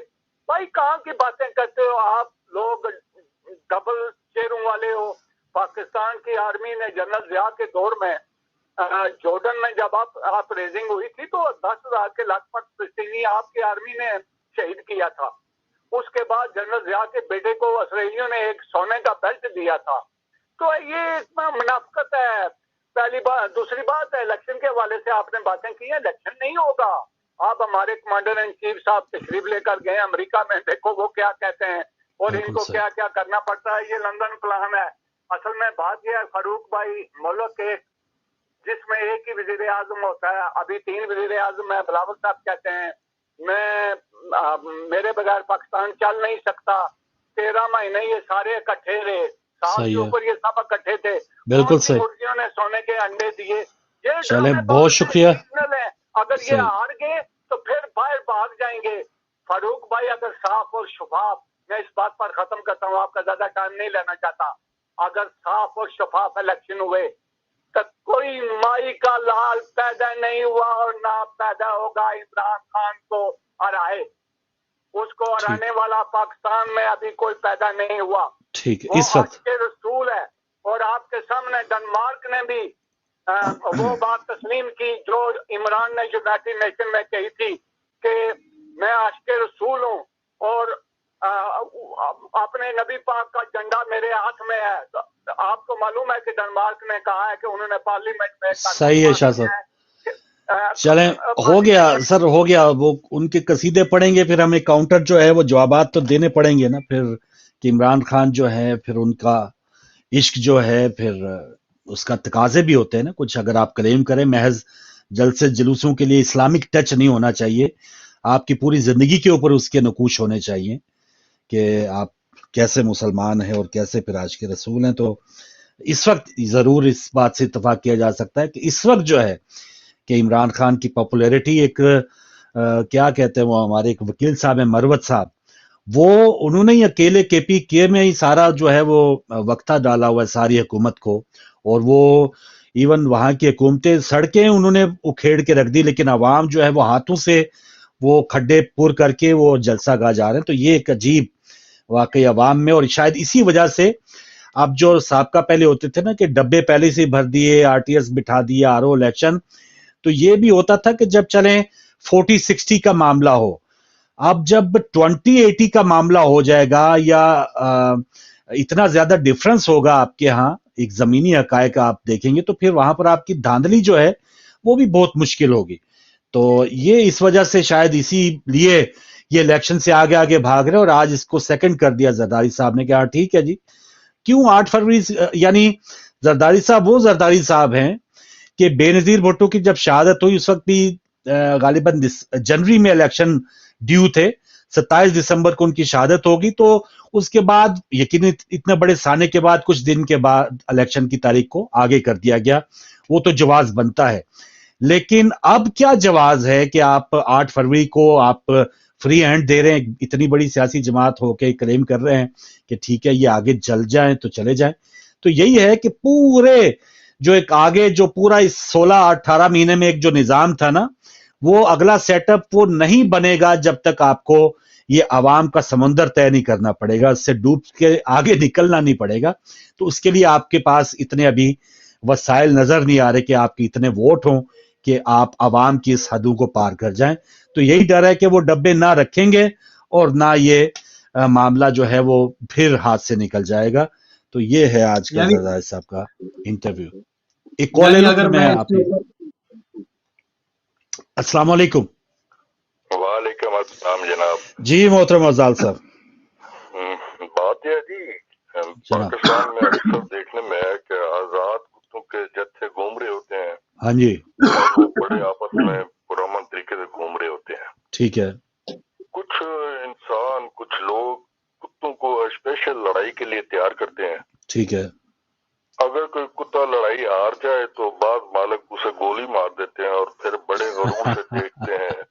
بھائی کہاں کی باتیں کرتے ہو آپ؟ لوگ ڈبل چہروں والے ہو. پاکستان کی آرمی نے جنرل ضیاء کے دور میں جارڈن میں جب آپ ریزنگ ہوئی تھی تو 10,000 کے لگ بھگ فلسطینی آپ کی آرمی نے شہید کیا تھا. اس کے بعد جنرل ضیاء کے بیٹے کو اسرائیلیوں نے ایک سونے کا بیلٹ دیا تھا. تو یہ اتنا منافقت ہے. پہلی بات. دوسری بات ہے الیکشن کے حوالے سے آپ نے باتیں کی ہیں. الیکشن نہیں ہوگا. آپ ہمارے کمانڈر ان چیف صاحب تشریف لے کر گئے امریکہ میں, دیکھو وہ کیا کہتے ہیں اور ان کو کیا کیا کرنا پڑتا ہے. یہ لندن پلان ہے. اصل میں بات یہ ہے فاروق بھائی, ملک ایک جس میں ایک ہی وزیر اعظم ہوتا ہے. ابھی 3 وزیر اعظم ہے. بلاول صاحب کہتے ہیں میرے بغیر پاکستان چل نہیں سکتا. 13 مہینے یہ سارے اکٹھے رہے, 7 کے اوپر یہ سب اکٹھے تھے. بالکل صحیح. مرغیوں نے سونے کے انڈے دیے. چلیں بہت شکریہ. اگر یہ ہار گئے تو پھر باہر بھاگ جائیں گے. فاروق بھائی اگر صاف اور شفاف, میں اس بات پر ختم کرتا ہوں, آپ کا زیادہ ٹائم نہیں لینا چاہتا. اگر صاف اور شفاف الیکشن ہوئے تو کوئی مائی کا لال پیدا نہیں ہوا اور نہ پیدا ہوگا عمران خان کو ہرائے. اس کو ہرانے والا پاکستان میں ابھی کوئی پیدا نہیں ہوا. ٹھیک ہے, اس وقت کے رسول ہے. اور آپ کے سامنے ڈنمارک نے بھی وہ بات تسلیم کی جو عمران نے یونائٹڈ نیشن میں کہی تھی کہ میں عاشق رسول ہوں اور اپنے نبی پاک کا جھنڈا میرے ہاتھ میں ہے. آپ کو معلوم ہے کہ ڈنمارک نے کہا ہے کہ انہوں نے پارلیمنٹ میں. صحیح ہے شاہ صاحب. چلیں ہو گیا سر, ہو گیا. وہ ان کے قصیدے پڑھیں گے, پھر ہمیں کاؤنٹر جو ہے وہ جوابات تو دینے پڑیں گے نا پھر, کہ عمران خان جو ہے پھر ان کا عشق جو ہے پھر اس کا تقاضے بھی ہوتے ہیں نا کچھ. اگر آپ کلیم کریں محض جلسے جلوسوں کے لیے اسلامک ٹچ نہیں ہونا چاہیے. آپ کی پوری زندگی کے اوپر اس کے نقوش ہونے چاہیے کہ آپ کیسے مسلمان ہیں اور کیسے پھر عاشق رسول ہیں. تو اس وقت ضرور اس بات سے اتفاق کیا جا سکتا ہے کہ اس وقت جو ہے کہ عمران خان کی پاپولیرٹی ایک کیا کہتے ہیں وہ ہمارے ایک وکیل صاحب ہیں مروت صاحب, وہ انہوں نے ہی اکیلے کے پی کے میں ہی سارا جو ہے وہ وقتہ ڈالا ہوا ہے ساری حکومت کو. اور وہ ایون وہاں کی حکومتیں سڑکیں انہوں نے اکھیڑ کے رکھ دی, لیکن عوام جو ہے وہ ہاتھوں سے وہ کھڈے پور کر کے وہ جلسہ گاہ جا رہے ہیں. تو یہ ایک عجیب واقعی عوام میں, اور شاید اسی وجہ سے اب جو سابقہ پہلے ہوتے تھے نا کہ ڈبے پہلے سے بھر دیے, آر ٹی ایس بٹھا دیے, آر او الیکشن, تو یہ بھی ہوتا تھا کہ جب چلیں 40-60 کا معاملہ ہو. اب جب 20-80 کا معاملہ ہو جائے گا یا اتنا زیادہ ڈیفرنس ہوگا آپ کے ہاں ایک زمینی حقائق آپ دیکھیں گے, تو پھر وہاں پر آپ کی دھاندلی جو ہے وہ بھی بہت مشکل ہوگی. تو یہ اس وجہ سے شاید اسی لیے یہ الیکشن سے آگے آگے بھاگ رہے, اور آج اس کو سیکنڈ کر دیا زرداری صاحب نے کہ ہاں ٹھیک ہے جی. کیوں 8 فروری یعنی زرداری صاحب وہ زرداری صاحب ہیں کہ بے نظیر بھٹو کی جب شہادت ہوئی اس وقت بھی غالباً جنوری میں الیکشن ڈیو تھے, 27 دسمبر کو ان کی شہادت ہوگی. تو اس کے بعد یقیناً اتنے بڑے سانے کے بعد کچھ دن کے بعد الیکشن کی تاریخ کو آگے کر دیا گیا. وہ تو جواز بنتا ہے, لیکن اب کیا جواز ہے کہ آپ 8 فروری کو آپ فری ہینڈ دے رہے ہیں, اتنی بڑی سیاسی جماعت ہو کے کلیم کر رہے ہیں کہ ٹھیک ہے یہ آگے چل جائیں تو چلے جائیں. تو یہی ہے کہ پورے جو ایک آگے جو پورا اس 16-18 مہینے میں ایک جو نظام تھا نا, وہ اگلا سیٹ اپ وہ نہیں بنے گا جب تک آپ کو یہ عوام کا سمندر طے نہیں کرنا پڑے گا, اس سے ڈوب کے آگے نکلنا نہیں پڑے گا. تو اس کے لیے آپ کے پاس اتنے ابھی وسائل نظر نہیں آ رہے کہ آپ کے اتنے ووٹ ہوں کہ آپ عوام کی اس حدوں کو پار کر جائیں. تو یہی ڈر ہے کہ وہ ڈبے نہ رکھیں گے اور نہ یہ معاملہ جو ہے وہ پھر ہاتھ سے نکل جائے گا. تو یہ ہے آج کا زرداری صاحب کا انٹرویو. ایک کال ہے نا, میں آپ السلام علیکم. وعلیکم السلام جناب. جی محترم افضال صاحب. بات یہ ہے جی پاکستان میں اکثر دیکھنے میں ہے کہ آزاد کتوں کے جتھے گھوم رہے ہوتے ہیں. ہاں جی. وہ بڑے آپس میں پرامن طریقے سے گھوم رہے ہوتے ہیں. ٹھیک ہے. کچھ انسان کچھ لوگ کتوں کو اسپیشل لڑائی کے لیے تیار کرتے ہیں. ٹھیک ہے. اگر کوئی کتا لڑائی ہار جائے تو بعض مالک اسے گولی مار دیتے ہیں اور پھر بڑے غرور سے دیکھتے ہیں.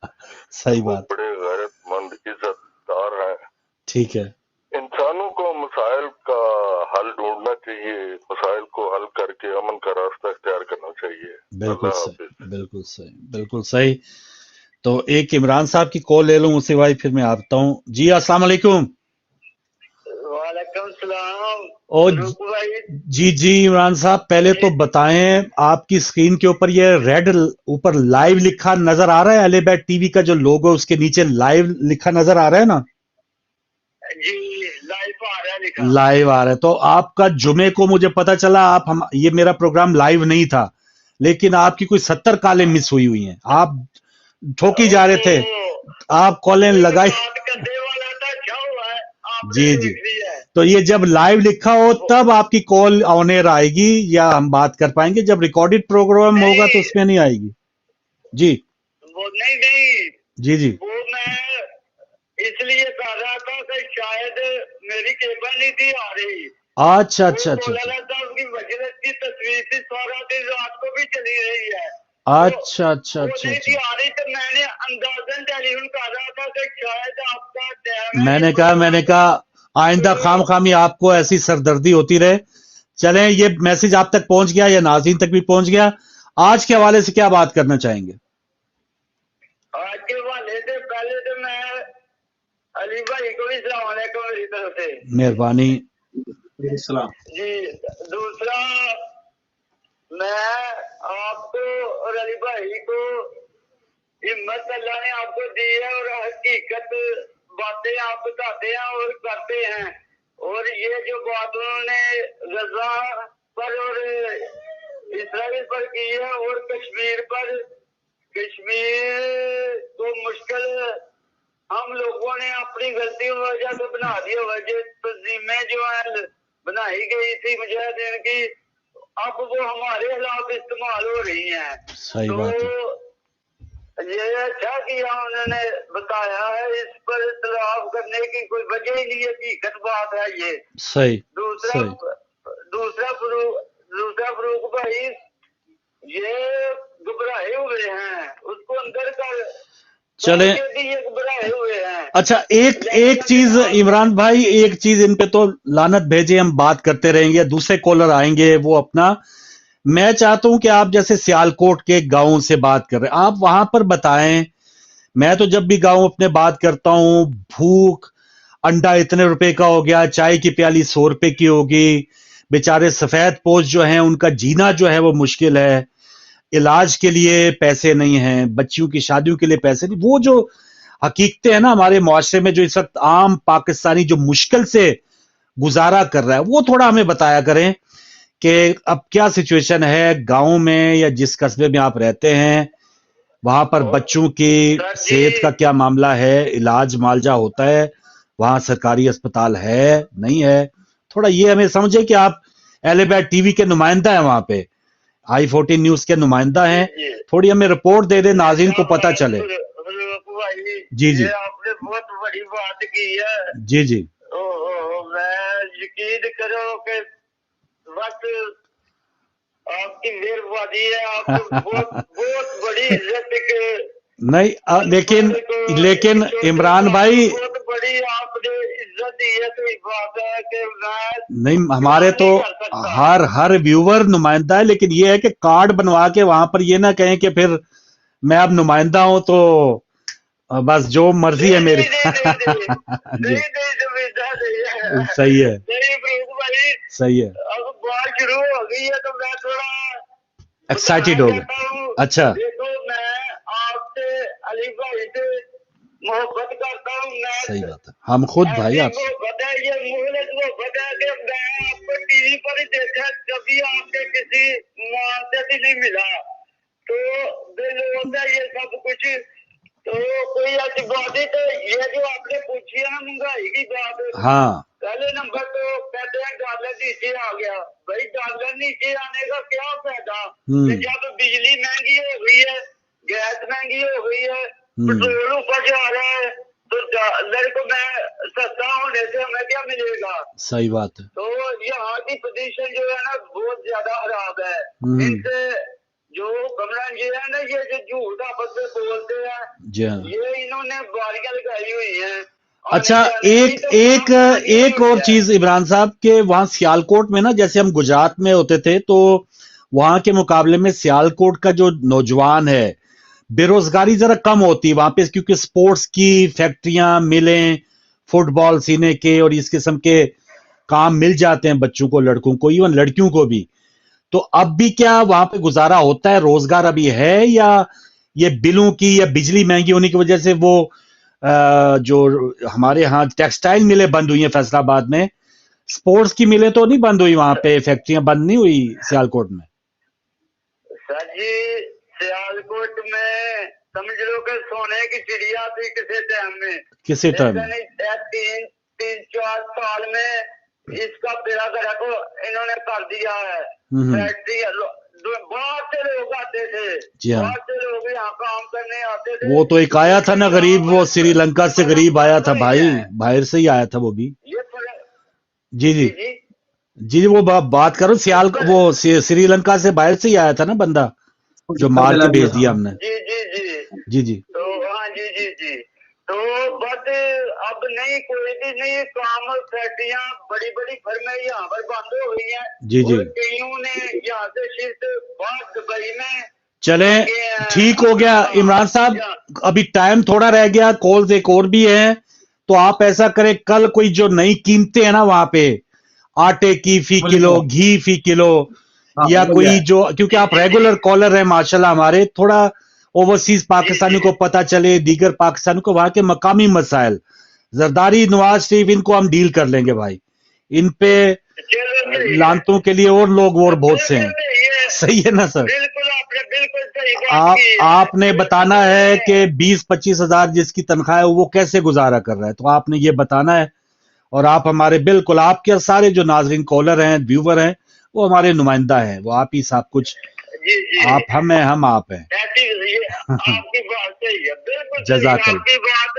صحیح بات. بڑے غیرت مند عزت دار ہیں. ٹھیک ہے. انسانوں کو مسائل کا حل ڈھونڈنا چاہیے, مسائل کو حل کر کے امن کا راستہ اختیار کرنا چاہیے. بالکل صحیح, بالکل صحیح, بالکل صحیح. تو ایک عمران صاحب کی کال لے لوں, اسی بھائی پھر میں آتا ہوں. جی السلام علیکم. और रूप भाई। जी जी इमरान साहब, पहले तो बताएं, आपकी स्क्रीन के ऊपर ये रेड ऊपर लाइव लिखा नजर आ रहा है? अलीबैट टीवी का जो लोगो, उसके नीचे लाइव लिखा नजर आ रहा है ना? जी लाइव आ रहा है लिखा। लाइव आ रहा है। तो आपका जुमे को मुझे पता चला, ये मेरा प्रोग्राम लाइव नहीं था, लेकिन आपकी कोई 70 कॉलें मिस हुई हैं। आप ठोकी जा रहे थे, आप कॉलें लगाई। बात करने वाला था, क्या हुआ है आपने जी जी, देख लिया है। तो ये जब लाइव लिखा हो तब आपकी कॉल ऑन एयर आएगी या हम बात कर पाएंगे। जब रिकॉर्डेड प्रोग्राम होगा तो उसमें नहीं आएगी। जी वो नहीं जी जी, वो मैं इसलिए कर रहा था कि शायद मेरी केबल नहीं थी आ रही। अच्छा अच्छा अच्छा बोला था उसकी मजलिस की तस्वीर थी, सारा दिन रात को भी चली रही है। अच्छा अच्छा वो अच्छा नहीं थी अच्छा। आ रही, तो मैंने अंदाजन टेलीफोन कर रहा था कि शायद आपका टाइम है। मैंने कहा आइंदा खामखामी आपको ऐसी सरदर्दी होती रहे। चलें, ये मैसेज आप तक पहुंच गया या नाज़रीन तक भी पहुंच गया। आज के हवाले से क्या बात करना चाहेंगे? आज के हवाले से पहले तो मैं अली भाई को भी सलाम अलैकुम मेरी तरफ से। मेहरबानी। सलाम। जी दूसरा, मैं आपको और अली भाई को हिम्मत अल्लाह ने आपको दी है और हकीकत बातें आप बताते हैं और करते हैं। और ये जो बात उन्होंने गजा पर और इसराइल पर की है और कश्मीर पर, कश्मीर को मुश्किल हम लोगों ने अपनी गलती की वजह से बना दिया। वजह तंजीमें जो है बनाई गई थी मुजाहिदीन की, अब वो हमारे खिलाफ इस्तेमाल हो रही हैं। सही बात है। तो ये अच्छा किया उन्होंने बताया है, इस पर इख्तिलाफ करने की कोई वजह ही नहीं है, हकीकत बात है ये। सही दूसरा फरूक भाई ये घबराए हुए हैं, उसको अंदर कर चले। ये घबराए हुए हैं। अच्छा, एक चीज इमरान भाई, एक चीज, इन पे तो लानत भेजे, हम बात करते रहेंगे, दूसरे कॉलर आएंगे वो अपना। मैं चाहता हूं कि आप जैसे सियालकोट के गांव से बात कर रहे हैं, आप वहां पर बताएं। मैं तो जब भी गांव अपने बात करता हूं, भूख, अंडा इतने रुपए का हो गया, चाय की प्याली 100 रुपए की होगी, बेचारे सफेद पोश जो हैं उनका जीना जो है वो मुश्किल है, इलाज के लिए पैसे नहीं हैं, बच्चियों की शादियों के लिए पैसे नहीं। वो जो हकीकतें हैं ना हमारे मुआशरे में, जो इस वक्त आम पाकिस्तानी जो मुश्किल से गुजारा कर रहा है, वो थोड़ा हमें बताया करें कि अब क्या सिचुएशन है गांव में या जिस कस्बे में आप रहते हैं, वहां पर बच्चों की सेहत का क्या मामला है, इलाज मालजा होता है, वहां सरकारी अस्पताल है नहीं है। थोड़ा ये हमें समझे कि आप अलीबैट टीवी के नुमाइंदा है, वहां पे i14 न्यूज के नुमाइंदा हैं, थोड़ी हमें रिपोर्ट दे दे, नाज़रीन को पता चले। जी जी, आपने बहुत बड़ी बात की है। जी जी, मैं यकीन करो कि बस आपकी मेहरबानी है, आप बहुत बड़ी इज्जत के नहीं, लेकिन इमरान भाई, बहुत बड़ी आपने इज्जत दी है, तो बात है कि मैं नहीं, हमारे तो हर व्यूवर नुमाइंदा है, लेकिन ये है कि कार्ड बनवा के वहां पर ये ना कहें कि फिर मैं अब नुमाइंदा हूं तो बस जो मर्जी है मेरी। जी, सही है, सही है। अब बात शुरू हो गई है तो मैं थोड़ा एक्साइटेड हो गए। अच्छा, देखो मैं आपसे अली भाई से मोहब्बत करता हूँ। मैं सही बात है, हम खुद भाई आपसे। मोहब्बत है, ये मोहब्बत मोहब्बत है कि मैं आपको टीवी पर ही देखा, कभी आपके किसी माँ से भी नहीं मिला, तो दिल होता है ये सब कुछ। तो कोई ऐसी बात है, तो ये जो आपने पूछी है ना महंगाई की बात, हाँ, पहले नंबर तो कहते हैं डॉलर नीचे आ गया। भाई डॉलर नीचे आने का क्या फायदा, जब बिजली महंगी हो गई है, गैस महंगी हो गई है, पेट्रोल ऊपर जा रहा है, तो डॉलर को मैं सस्ता होने से हमें क्या मिलेगा? सही बात है। तो यहाँ की पोजीशन जो है ना बहुत ज्यादा खराब है। इनसे जो हुक्मरान जी है ना, ये जो झूठ आपस में बोलते हैं, ये इन्होंने बारियां लगाई हुई हैं। अच्छा, एक और चीज इमरान साहब के, वहां सियालकोट में ना, जैसे हम गुजरात में होते थे तो वहां के मुकाबले में सियालकोट का जो नौजवान है, बेरोजगारी जरा कम होती है वहां पे, क्योंकि स्पोर्ट्स की फैक्ट्रियां, मिलें, फुटबॉल सीने के और इस किस्म के काम मिल जाते हैं बच्चों को, लड़कों को, इवन लड़कियों को भी। तो अब भी क्या वहां पे गुजारा होता है, रोजगार अभी है, या ये बिलों की या बिजली महंगी होने की वजह से वो जो हमारे यहाँ टेक्सटाइल मिलें बंद हुई हैं फैसलाबाद में, स्पोर्ट्स की मिलें तो नहीं बंद हुई, वहां पे फैक्ट्रियां बंद नहीं हुई सियालकोट में? सर जी सियालकोट में समझ लो कि सोने की चिड़िया थी किसी टाइम में, किसी टाइम में? लेकिन तीन 4 साल में इसका बेड़ा गर्क इन्होंने कर दिया है। फैक्ट्री बहुत से लोग आते थे, जी हाँ, बहुत से लोग यहाँ काम करने आते थे। वो तो एक आया था ना गरीब, वो श्रीलंका से गरीब आया था भाई, बाहर से ही आया था वो भी। ये जी जी जी जी, वो बात करो सियाल, वो श्रीलंका से बाहर से ही आया था ना बंदा, जो मार के भेज दिया हमने। जी जी जी जी जी, तो हाँ जी जी जी तो बस अब नहीं, कोई भी नहीं काम, फैक्ट्रियाँ बड़ी बड़ी फर्में यहाँ पर बंद हो गई हैं। जी जी, और कईयों ने यहाँ से शिफ्ट बाहर दुबई में। चले ठीक हो गया इमरान साहब, अभी टाइम थोड़ा रह गया, कॉल्स एक और भी है, तो आप ऐसा करें कल कोई जो नई कीमतें हैं ना वहां पे, आटे की फी किलो, घी फी किलो, या कोई जो, क्योंकि आप रेगुलर कॉलर हैं माशाल्लाह हमारे, थोड़ा ओवरसीज पाकिस्तानी को पता चले, दीगर पाकिस्तानी को वहां के मकामी मसाइल, जरदारी, नवाज शरीफ, इनको हम डील कर लेंगे भाई, इन पे लानतों के लिए और लोग और बहुत से हैं। सही है ना सर? बिल्कुल आपने बिल्कुल सही बात की है। आपने बताना है कि 20-25 हजार जिसकी तनख्वाह है वो कैसे गुजारा कर रहा है, तो आपने ये बताना है, और आप हमारे बिल्कुल, आपके सारे जो नाजरीन कॉलर हैं, व्यूवर हैं, वो हमारे नुमाइंदा हैं, वो आप ही सब कुछ, आप हम हैं, हम आप हैं। आपकी बात सही है, बिल्कुल जज़ाकल्लाह। आपकी बात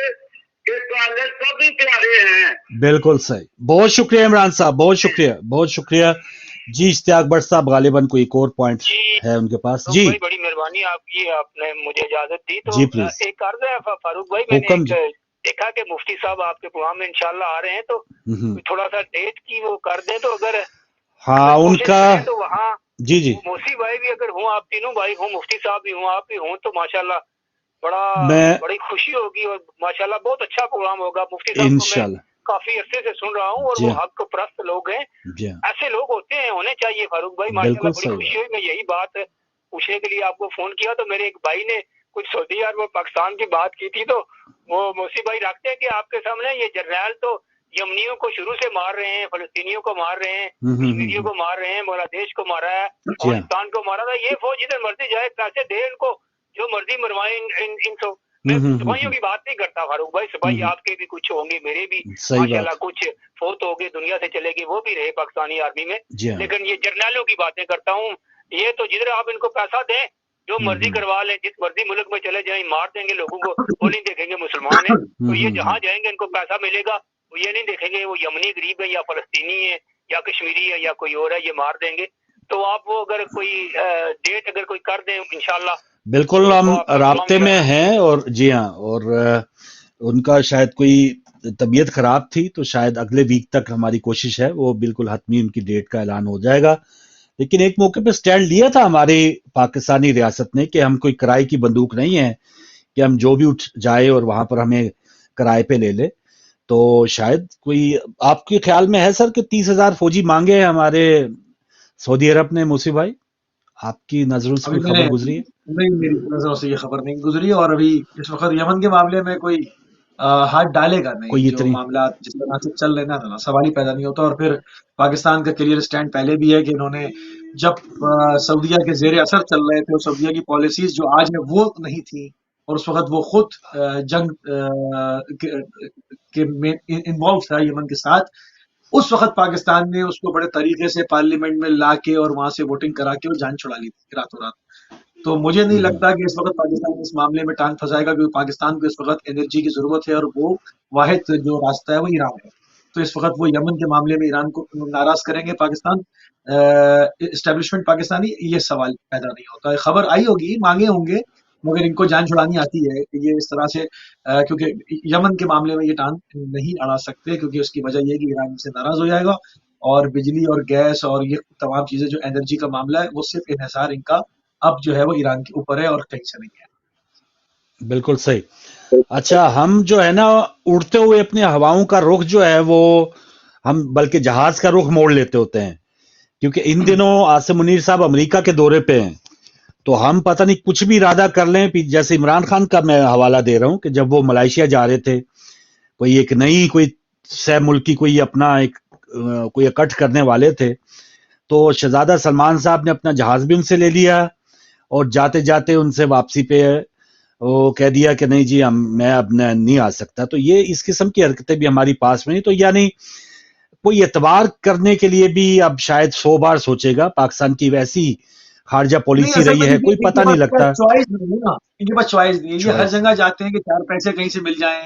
के कॉलर सभी प्यारे हैं। बिल्कुल सही, बहुत शुक्रिया इमरान साहब, बहुत शुक्रिया, बहुत शुक्रिया जी। इश्तियाक भट्ट साहब गालिबन कोई एक और पॉइंट है उनके पास जी? भाई बड़ी मेहरबानी आपकी, आपने मुझे इजाजत दी। तो जी प्लीज, एक अर्ज है फारूक भाई, मैंने देखा कि मुफ्ती साहब आपके प्रोग्राम में इंशाल्लाह आ रहे हैं, तो थोड़ा सा डेट की वो कर दें, तो अगर हाँ उनका, तो वहाँ जी जी, मौसी भाई भी अगर हूँ, आप तीनों भाई हूँ, मुफ्ती साहब भी हूँ, आप भी हूँ, तो माशाल्लाह बड़ी खुशी होगी, और माशाल्लाह बहुत अच्छा प्रोग्राम होगा। मुफ्ती साहब को मैं काफी अरसे से सुन रहा हूँ, और वो हक परस्त लोग हैं, ऐसे लोग होते हैं, होने चाहिए फारूक भाई। माशाल्लाह बड़ी खुशी हुई, मैं यही बात पूछने के लिए आपको फोन किया। तो मेरे एक भाई ने कुछ सऊदी अरब और पाकिस्तान की बात की थी, तो वो मौसी भाई रखते हैं कि आपके सामने ये जर्नैल तो यमनियों को शुरू से मार रहे हैं, फलस्तीनियों को मार रहे हैं, कश्मीरियों को मार रहे हैं, बांग्लादेश को मारा है, अफगानिस्तान को मारा था। ये फौज जिधर मर्जी जाए, पैसे दे इनको, जो मर्जी मरवाए इनको। मैं सिपाहियों की बात नहीं करता फारूक भाई, सिपाही आपके भी कुछ होंगे, मेरे भी माशाल्लाह कुछ फोत हो गए, दुनिया से चले गए, वो भी रहे पाकिस्तानी आर्मी में, लेकिन ये जर्नैलों की बातें करता हूँ। ये तो जिधर आप इनको पैसा दें, जो मर्जी करवा लें, जिस मर्जी मुल्क में चले जाएं, मार देंगे लोगों को, वो नहीं देखेंगे मुसलमान है, तो ये जहाँ जाएंगे इनको पैसा मिलेगा, वो ये नहीं देखेंगे वो यमनी गरीब है या फलस्तीनी है या कश्मीरी है या कोई और है, ये मार देंगे। तो आप वो अगर कोई डेट अगर कोई कर दें इंशाल्लाह। बिल्कुल, हम राब्ते में हैं, और जी हाँ, और उनका शायद कोई तबीयत खराब थी, तो शायद अगले वीक तक हमारी कोशिश है, वो बिल्कुल हतमी उनकी डेट का ऐलान हो जाएगा। लेकिन एक मौके पे स्टैंड लिया था हमारी पाकिस्तानी रियासत ने कि हम कोई किराए की बंदूक नहीं है कि हम जो भी उठ जाए और वहां पर हमें किराए पे ले ले। तो शायद कोई आपके ख्याल में है सर कि 30,000 फौजी मांगे हैं हमारे सऊदी अरब ने? मौसी भाई, आपकी नजरों से कोई खबर गुजरी है? नहीं, मेरी नजरों से ये खबर नहीं गुजरी, और अभी इस वक्त यमन के मामले में कोई हाथ डालेगा नहीं, कोई जो मामला जिस तरह से चल रहे ना, सवाल ही पैदा नहीं होता। और फिर पाकिस्तान का क्लियर स्टैंड पहले भी है कि इन्होंने जब सऊदीया के जेर असर चल रहे थे, और सऊदीया की पॉलिसीज जो आज है वो नहीं थी, और उस वक्त वो खुद जंग के में इन्वॉल्व था यमन के साथ, उस वक्त पाकिस्तान ने उसको बड़े तरीके से पार्लियामेंट में ला के और वहां से वोटिंग करा के वो जान छुड़ा ली थी रातों रात। तो मुझे नहीं लगता कि इस वक्त पाकिस्तान इस मामले में टांग फंसाएगा, क्योंकि पाकिस्तान को इस वक्त एनर्जी की जरूरत है, और वो वाहिद जो रास्ता है वो ईरान है। तो इस वक्त वो यमन के मामले में ईरान को नाराज करेंगे पाकिस्तान, एस्टेब्लिशमेंट पाकिस्तानी, ये सवाल पैदा नहीं होता है। खबर आई होगी, मांगे होंगे, मगर इनको जान छुड़ानी आती है कि ये इस तरह से, क्योंकि यमन के मामले में ये टांग नहीं अड़ा सकते, क्योंकि उसकी वजह ये कि ईरान से नाराज हो जाएगा, और बिजली और गैस और ये तमाम चीजें जो एनर्जी का मामला है, वो सिर्फ इन्हिसार इनका अब जो है वो ईरान के ऊपर है और कहीं से नहीं है। बिल्कुल सही। अच्छा, हम जो है ना उड़ते हुए अपनी हवाओं का रुख जो है वो ہم بلکہ جہاز کا رخ موڑ لیتے ہوتے ہیں، کیونکہ ان دنوں عاصم منیر صاحب امریکہ کے دورے پہ ہیں، تو ہم پتہ نہیں کچھ بھی ارادہ کر لیں. جیسے عمران خان کا میں حوالہ دے رہا ہوں کہ جب وہ ملائیشیا جا رہے تھے، کوئی ایک نئی کوئی سہ ملکی کوئی اپنا ایک کوئی اکٹھ کرنے والے تھے، تو شہزادہ سلمان صاحب نے اپنا جہاز بھی ان سے لے لیا اور جاتے جاتے ان سے واپسی پہ وہ کہہ دیا کہ نہیں جی میں اب نہیں آ سکتا. تو یہ اس قسم کی حرکتیں بھی ہماری پاس میں نہیں. تو یعنی کوئی اعتبار کرنے کے لیے بھی اب شاید 100 بار سوچے گا. پاکستان کی ویسی خارجہ پالیسی رہی ہے، کوئی پتہ نہیں لگتا. چوائس نہیں ہے نا، ان کے پاس چوائس نہیں ہے. یہ ہر جگہ جاتے ہیں کہ 4 پیسے کہیں سے مل جائیں،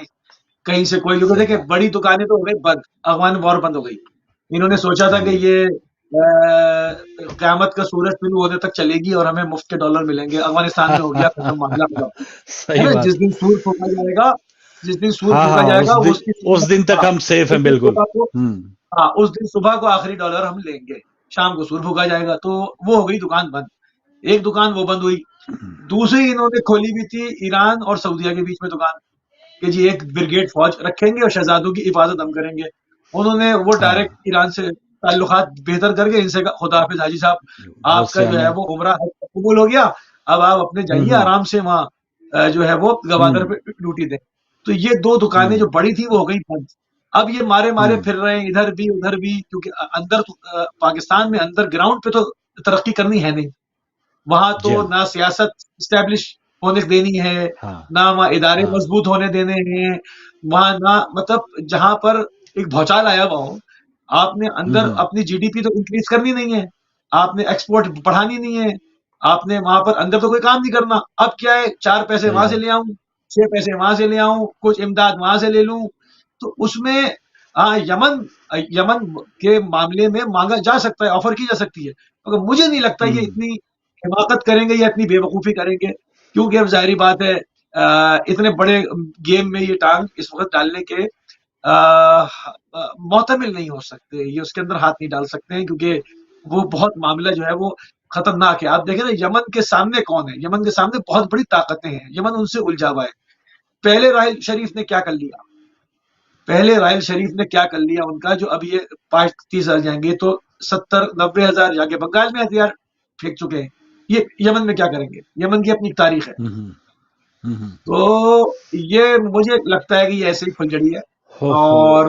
کہیں سے کوئی لوگ دیکھیں. بڑی دکانیں تو ہو گئی بند، افغان وار بند ہو گئی. انہوں نے سوچا تھا کہ یہ قیامت کا سورج شروع ہونے تک چلے گی اور ہمیں مفت کے ڈالر ملیں گے. افغانستان میں ہو گیا ختم معاملہ. جس دن سور پھونکا جائے گا، جس دن سور پھونکا جائے گا اس دن تک ہم سیف ہیں. بالکل ہاں، اس دن صبح کو آخری ڈالر ہم لیں گے، شام کو سور پھونکا جائے گا. تو وہ ہو گئی دکان بند. ایک دکان وہ بند ہوئی. دوسری انہوں نے کھولی بھی تھی ایران اور سعودیہ کے بیچ میں دکان کہ جی ایک بریگیڈ فوج رکھیں گے اور شہزادوں کی حفاظت ہم کریں گے. انہوں نے وہ ڈائریکٹ ایران سے تعلقات بہتر کر کے ان سے خدا حافظ حاجی صاحب، آپ کا جو ہے وہ عمرہ قبول ہو گیا، اب آپ اپنے جائیے آرام سے وہاں جو ہے وہ گوادر پہ ڈیوٹی دیں. تو یہ 2 دکانیں جو بڑی تھی وہ ہو گئی بند. اب یہ مارے پھر رہے ہیں ادھر بھی ادھر بھی، کیونکہ اندر پاکستان میں اندر گراؤنڈ پہ تو ترقی کرنی ہے نہیں. وہاں تو نہ سیاست اسٹیبلش ہونے دینی ہے، نہ وہاں ادارے مضبوط ہونے دینے ہیں وہاں، نہ مطلب جہاں پر ایک بھوچال آیا ہوا ہو. آپ نے اندر اپنی جی ڈی پی تو انکریز کرنی نہیں ہے، آپ نے ایکسپورٹ بڑھانی نہیں ہے، آپ نے وہاں پر اندر تو کوئی کام نہیں کرنا. اب کیا ہے، 4 پیسے وہاں سے لے آؤں، 6 پیسے وہاں سے لے آؤں، کچھ امداد وہاں سے لے لوں. تو اس میں یمن کے معاملے میں مانگا جا سکتا ہے، آفر کی جا سکتی ہے، مگر مجھے نہیں لگتا یہ اتنی حماقت کریں گے یا اتنی بے وقوفی کریں گے. کیونکہ اب ظاہری بات ہے اتنے بڑے گیم میں یہ ٹانگ اس وقت ڈالنے کے معتمل نہیں ہو سکتے، یہ اس کے اندر ہاتھ نہیں ڈال سکتے ہیں، کیونکہ وہ بہت معاملہ جو ہے وہ خطرناک ہے. آپ دیکھیں نا یمن کے سامنے کون ہے، یمن کے سامنے بہت بڑی طاقتیں ہیں، یمن ان سے الجھا ہوا ہے. پہلے راحیل شریف نے کیا کر لیا، پہلے راحیل شریف نے کیا کر لیا ان کا، جو اب یہ 5-30 جائیں گے تو 70-90 ہزار جا کے بنگال میں ہتھیار پھینک چکے ہیں. یہ یمن میں کیا کریں گے، یمن کی اپنی تاریخ ہے. تو یہ مجھے لگتا ہے کہ یہ ایسے ہی پھلجڑی ہے اور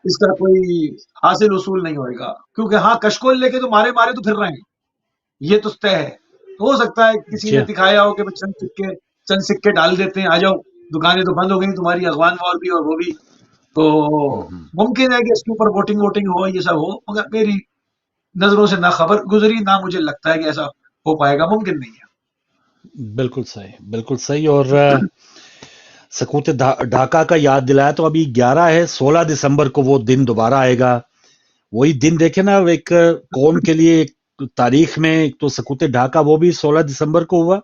اس کا کوئی حاصل اصول نہیں ہوئے گا. کیونکہ ہاں کشکول لے کے تو مارے تو پھر رہے ہیں، یہ تو طے ہے. ہو سکتا ہے کسی نے دکھایا ہو کہ چند سکے ڈال دیتے ہیں، آ جاؤ دکانیں تو بند ہو گئی تمہاری، افغان وار بھی اور وہ بھی. تو ممکن ہے کہ اس کے اوپر ووٹنگ ہو، یہ سب ہو، مگر میری نظروں سے نہ خبر گزری، نہ مجھے لگتا ہے کہ ایسا ہو پائے گا، ممکن نہیں ہے. بالکل صحیح، بالکل صحیح. اور سقوط ڈھاکہ کا یاد دلایا تو ابھی 11 ہے، 16 دسمبر کو وہ دن دوبارہ آئے گا. وہی دن دیکھیں نا، ایک قوم کے لیے ایک تاریخ میں ایک تو سقوط ڈھاکہ وہ بھی 16 دسمبر کو ہوا،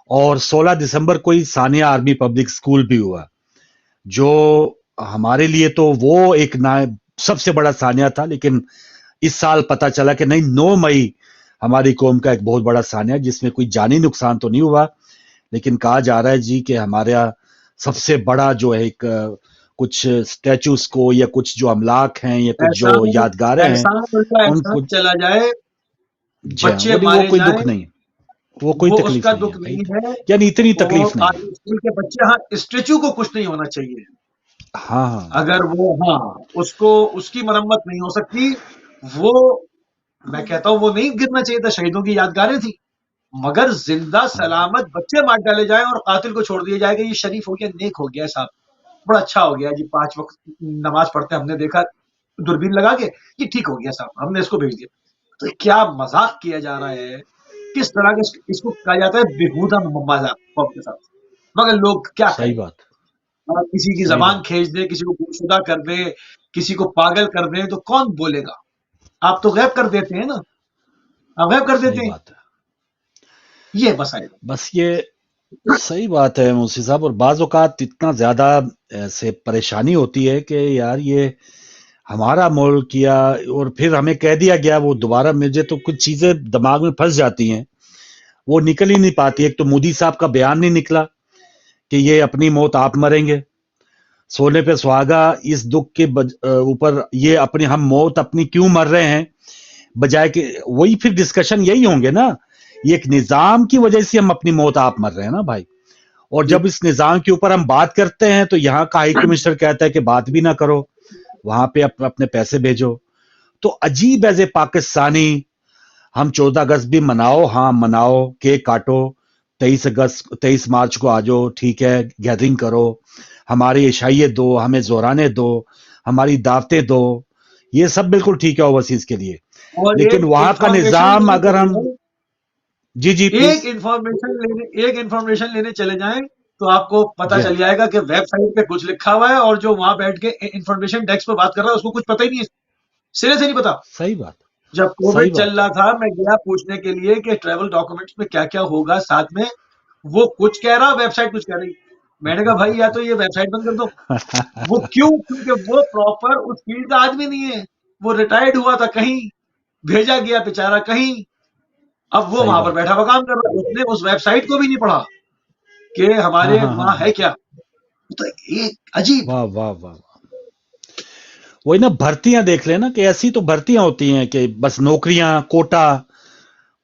اور 16 دسمبر کو ہی ثانیہ آرمی پبلک اسکول بھی ہوا، جو ہمارے لیے تو وہ ایک سب سے بڑا ثانیہ تھا. لیکن اس سال پتا چلا کہ نہیں، 9 مئی ہماری قوم کا ایک بہت بڑا ثانیہ، جس میں کوئی جانی نقصان تو نہیں ہوا، لیکن کہا جا رہا ہے جی کہ ہمارا سب سے بڑا جو ہے ایک کچھ اسٹیچوز کو یا کچھ جو املاک ہیں یا کچھ جو یادگاریں ہیں ان کو چلا جائے، بچے وہ کوئی دکھ نہیں، وہ کوئی تکلیف نہیں ہے، یعنی اتنی تکلیف نہیں. اسکول کے بچے، ہاں اسٹیچو کو کچھ نہیں ہونا چاہیے، ہاں اگر وہ اس کی مرمت نہیں ہو سکتی، وہ میں کہتا ہوں وہ نہیں گرنا چاہیے تھا، شہیدوں کی یادگاریں تھی، مگر زندہ سلامت بچے مار ڈالے جائیں اور قاتل کو چھوڑ دیا جائے کہ یہ شریف ہو گیا، نیک ہو گیا صاحب، بڑا اچھا ہو گیا جی، 5 وقت نماز پڑھتے ہم نے دیکھا دوربین لگا کے، یہ ٹھیک ہو گیا صاحب، ہم نے اس کو بھیج دیا. تو کیا مذاق کیا جا رہا ہے، کس طرح کے اس کو کہا جاتا ہے بےہودہ مذاق قوم کے ساتھ. مگر لوگ کیا کریں، کسی کی زبان کھینچ دے، کسی کو گمشدہ کر دے، کسی کو پاگل کر دے تو کون بولے گا. آپ تو غیب کر دیتے ہیں نا، آپ غیب کر دیتے ہیں، یہ بس یہ صحیح بات ہے موسی صاحب. اور بعض اوقات اتنا زیادہ سے پریشانی ہوتی ہے کہ یار یہ ہمارا ملک کیا، اور پھر ہمیں کہہ دیا گیا، وہ دوبارہ مجھے تو کچھ چیزیں دماغ میں پھنس جاتی ہیں، وہ نکل ہی نہیں پاتی. ایک تو مودی صاحب کا بیان نہیں نکلا کہ یہ اپنی موت آپ مریں گے، सोने पे सुहागा, इस दुख के ऊपर ये अपनी हम मौत अपनी क्यों मर रहे हैं, बजाय कि वही फिर डिस्कशन यही होंगे ना, ये एक निजाम की वजह से हम अपनी मौत आप मर रहे हैं ना भाई। और जब इस निजाम के ऊपर हम बात करते हैं तो यहाँ का हाई कमिश्नर कहता है कि बात भी ना करो, वहां पे अपने पैसे भेजो। तो अजीब एज ए पाकिस्तानी, हम 14 अगस्त भी मनाओ, हाँ मनाओ, केक काटो, 23 मार्च को आ जाओ, ठीक है, गैदरिंग करो, हमारी इशाइयत दो, हमें जोराने दो, हमारी दावतें दो, ये सब बिल्कुल ठीक है ओवरसीज के लिए, और लेकिन वहां का निजाम अगर हम जी जी एक इंफॉर्मेशन लेने चले जाएं तो आपको पता चल जाएगा कि वेबसाइट पे कुछ लिखा हुआ है और जो वहां बैठ के इंफॉर्मेशन डेस्क पे बात कर रहा है उसको कुछ पता ही नहीं है, सिरे से नहीं पता। सही बात। जब कोविड चल रहा था मैं गया पूछने के लिए कि ट्रैवल डॉक्यूमेंट्स में क्या क्या होगा, साथ में वो कुछ कह रहा, वेबसाइट कुछ कह रही। मैंने कहा भाई या तो ये वेबसाइट बंद कर दो। वो क्यों? क्योंकि वो प्रॉपर उस फील्ड का आदमी नहीं है, वो रिटायर्ड हुआ था कहीं, भेजा गया बेचारा कहीं, अब वो वहां पर बैठा हुआ काम कर रहा है, उसने उस वेबसाइट को भी नहीं पढ़ा कि हमारे वहां है क्या। तो एक अजीब, वाह वाह वाह, वही ना, भर्तियां देख लेना कि ऐसी तो भर्तियां होती हैं कि बस नौकरियां, कोटा,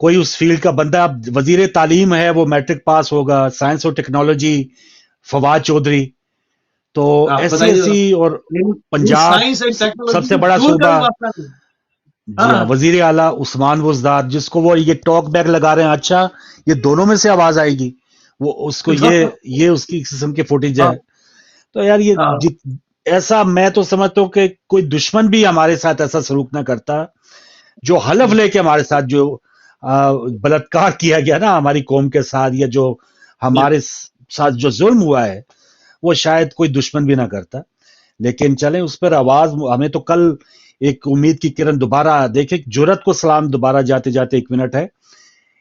कोई उस फील्ड का बंदा, वजीर तालीम है, वो मैट्रिक पास होगा, साइंस और टेक्नोलॉजी, फवाद चौधरी, तो ऐसी और पंजाब सबसे बड़ा सूबा, जी हाँ, वजीर आला उस्मान बुज़दार, जिसको वो ये टॉक बैक लगा रहे हैं, अच्छा ये दोनों में से आवाज आएगी, वो उसको ये उसकी किस्म की फुटेज है। तो यार ये ऐसा, मैं तो समझता हूँ कि कोई दुश्मन भी हमारे साथ ऐसा सलूक ना करता, जो हलफ लेके हमारे साथ जो बलात्कार किया गया ना हमारी कौम के साथ, या जो हमारे साथ जो जुल्म हुआ है, वो शायद कोई दुश्मन भी ना करता। लेकिन चलें, उस पर आवाज, हमें तो कल एक उम्मीद की किरण दोबारा देखे, जुरत को सलाम दोबारा जाते जाते 1 मिनट है,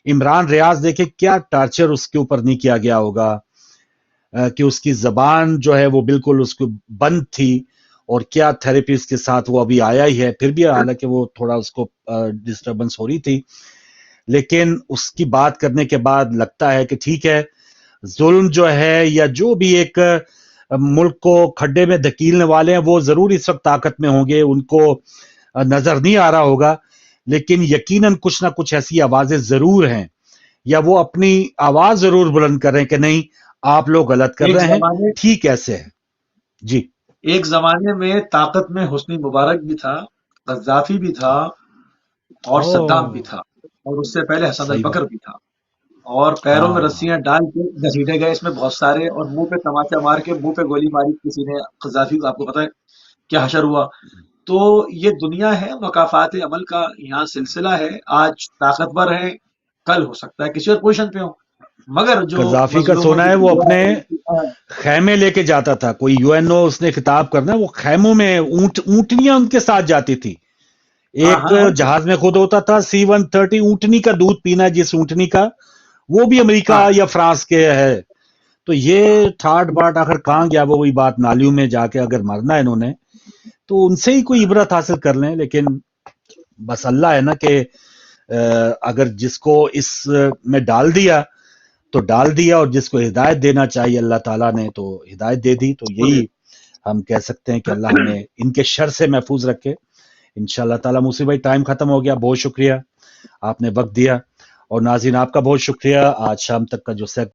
इमरान रियाज देखे क्या टार्चर उसके ऊपर नहीं किया गया होगा, कि उसकी जबान जो है वो बिल्कुल उसको बंद थी, और क्या थेरेपिस्ट के साथ वो अभी आया ही है, फिर भी हालांकि वो थोड़ा उसको डिस्टर्बेंस हो रही थी, लेकिन उसकी बात करने के बाद लगता है कि ठीक है, जुल्म जो है या जो भी एक मुल्क को खड्डे में धकीलने वाले हैं वो जरूर इस वक्त ताकत में होंगे, उनको नजर नहीं आ रहा होगा, लेकिन यकीनन कुछ ना कुछ ऐसी आवाजें जरूर हैं, या वो अपनी आवाज जरूर बुलंद कर रहे हैं कि नहीं आप लोग गलत कर रहे हैं, ठीक ऐसे है। जी, एक जमाने में ताकत में हुस्नी मुबारक भी था, गद्दाफी भी था, और सद्दाम भी था, और उससे पहले हसन अल बकर भी था, और पैरों में रस्सियां डाल के घसीटे गए इसमें बहुत सारे, और मुंह पे तमाचा मार के मुंह पे गोली मारी किसी ने गद्दाफी को, आपको पता है क्या हशर हुआ। तो ये दुनिया है, मकाफात अमल का यहाँ सिलसिला है, आज ताकतवर है, कल हो सकता है किसी और पोजीशन पे हो, मगर जो गद्दाफी का सोना है वो अपने खैमे लेके जाता था, कोई यूएनओ उसने खिताब करना, वो खैमों में ऊंटनियां उनके साथ जाती थी, एक जहाज में खुद होता था C-130, ऊंटनी का दूध पीना, जिस ऊंटनी का, वो भी अमेरिका या फ्रांस के है। तो ये ठाट बाट आखिर कहां गया, वो वही बात, नालियों में जाके अगर मरना है इन्होंने तो उनसे ही कोई इबरत हासिल कर लें, लेकिन बस अल्लाह है ना कि अगर जिसको इस में डाल दिया तो डाल दिया, और जिसको हिदायत देना चाहिए अल्लाह ताला ने तो हिदायत दे दी। तो यही हम कह सकते हैं कि अल्लाह हमें इनके शर से महफूज रखे इंशाअल्लाह ताला। मूसी भाई टाइम खत्म हो गया, बहुत शुक्रिया आपने वक्त दिया, और नाज़रीन आपका बहुत शुक्रिया, आज शाम तक का जो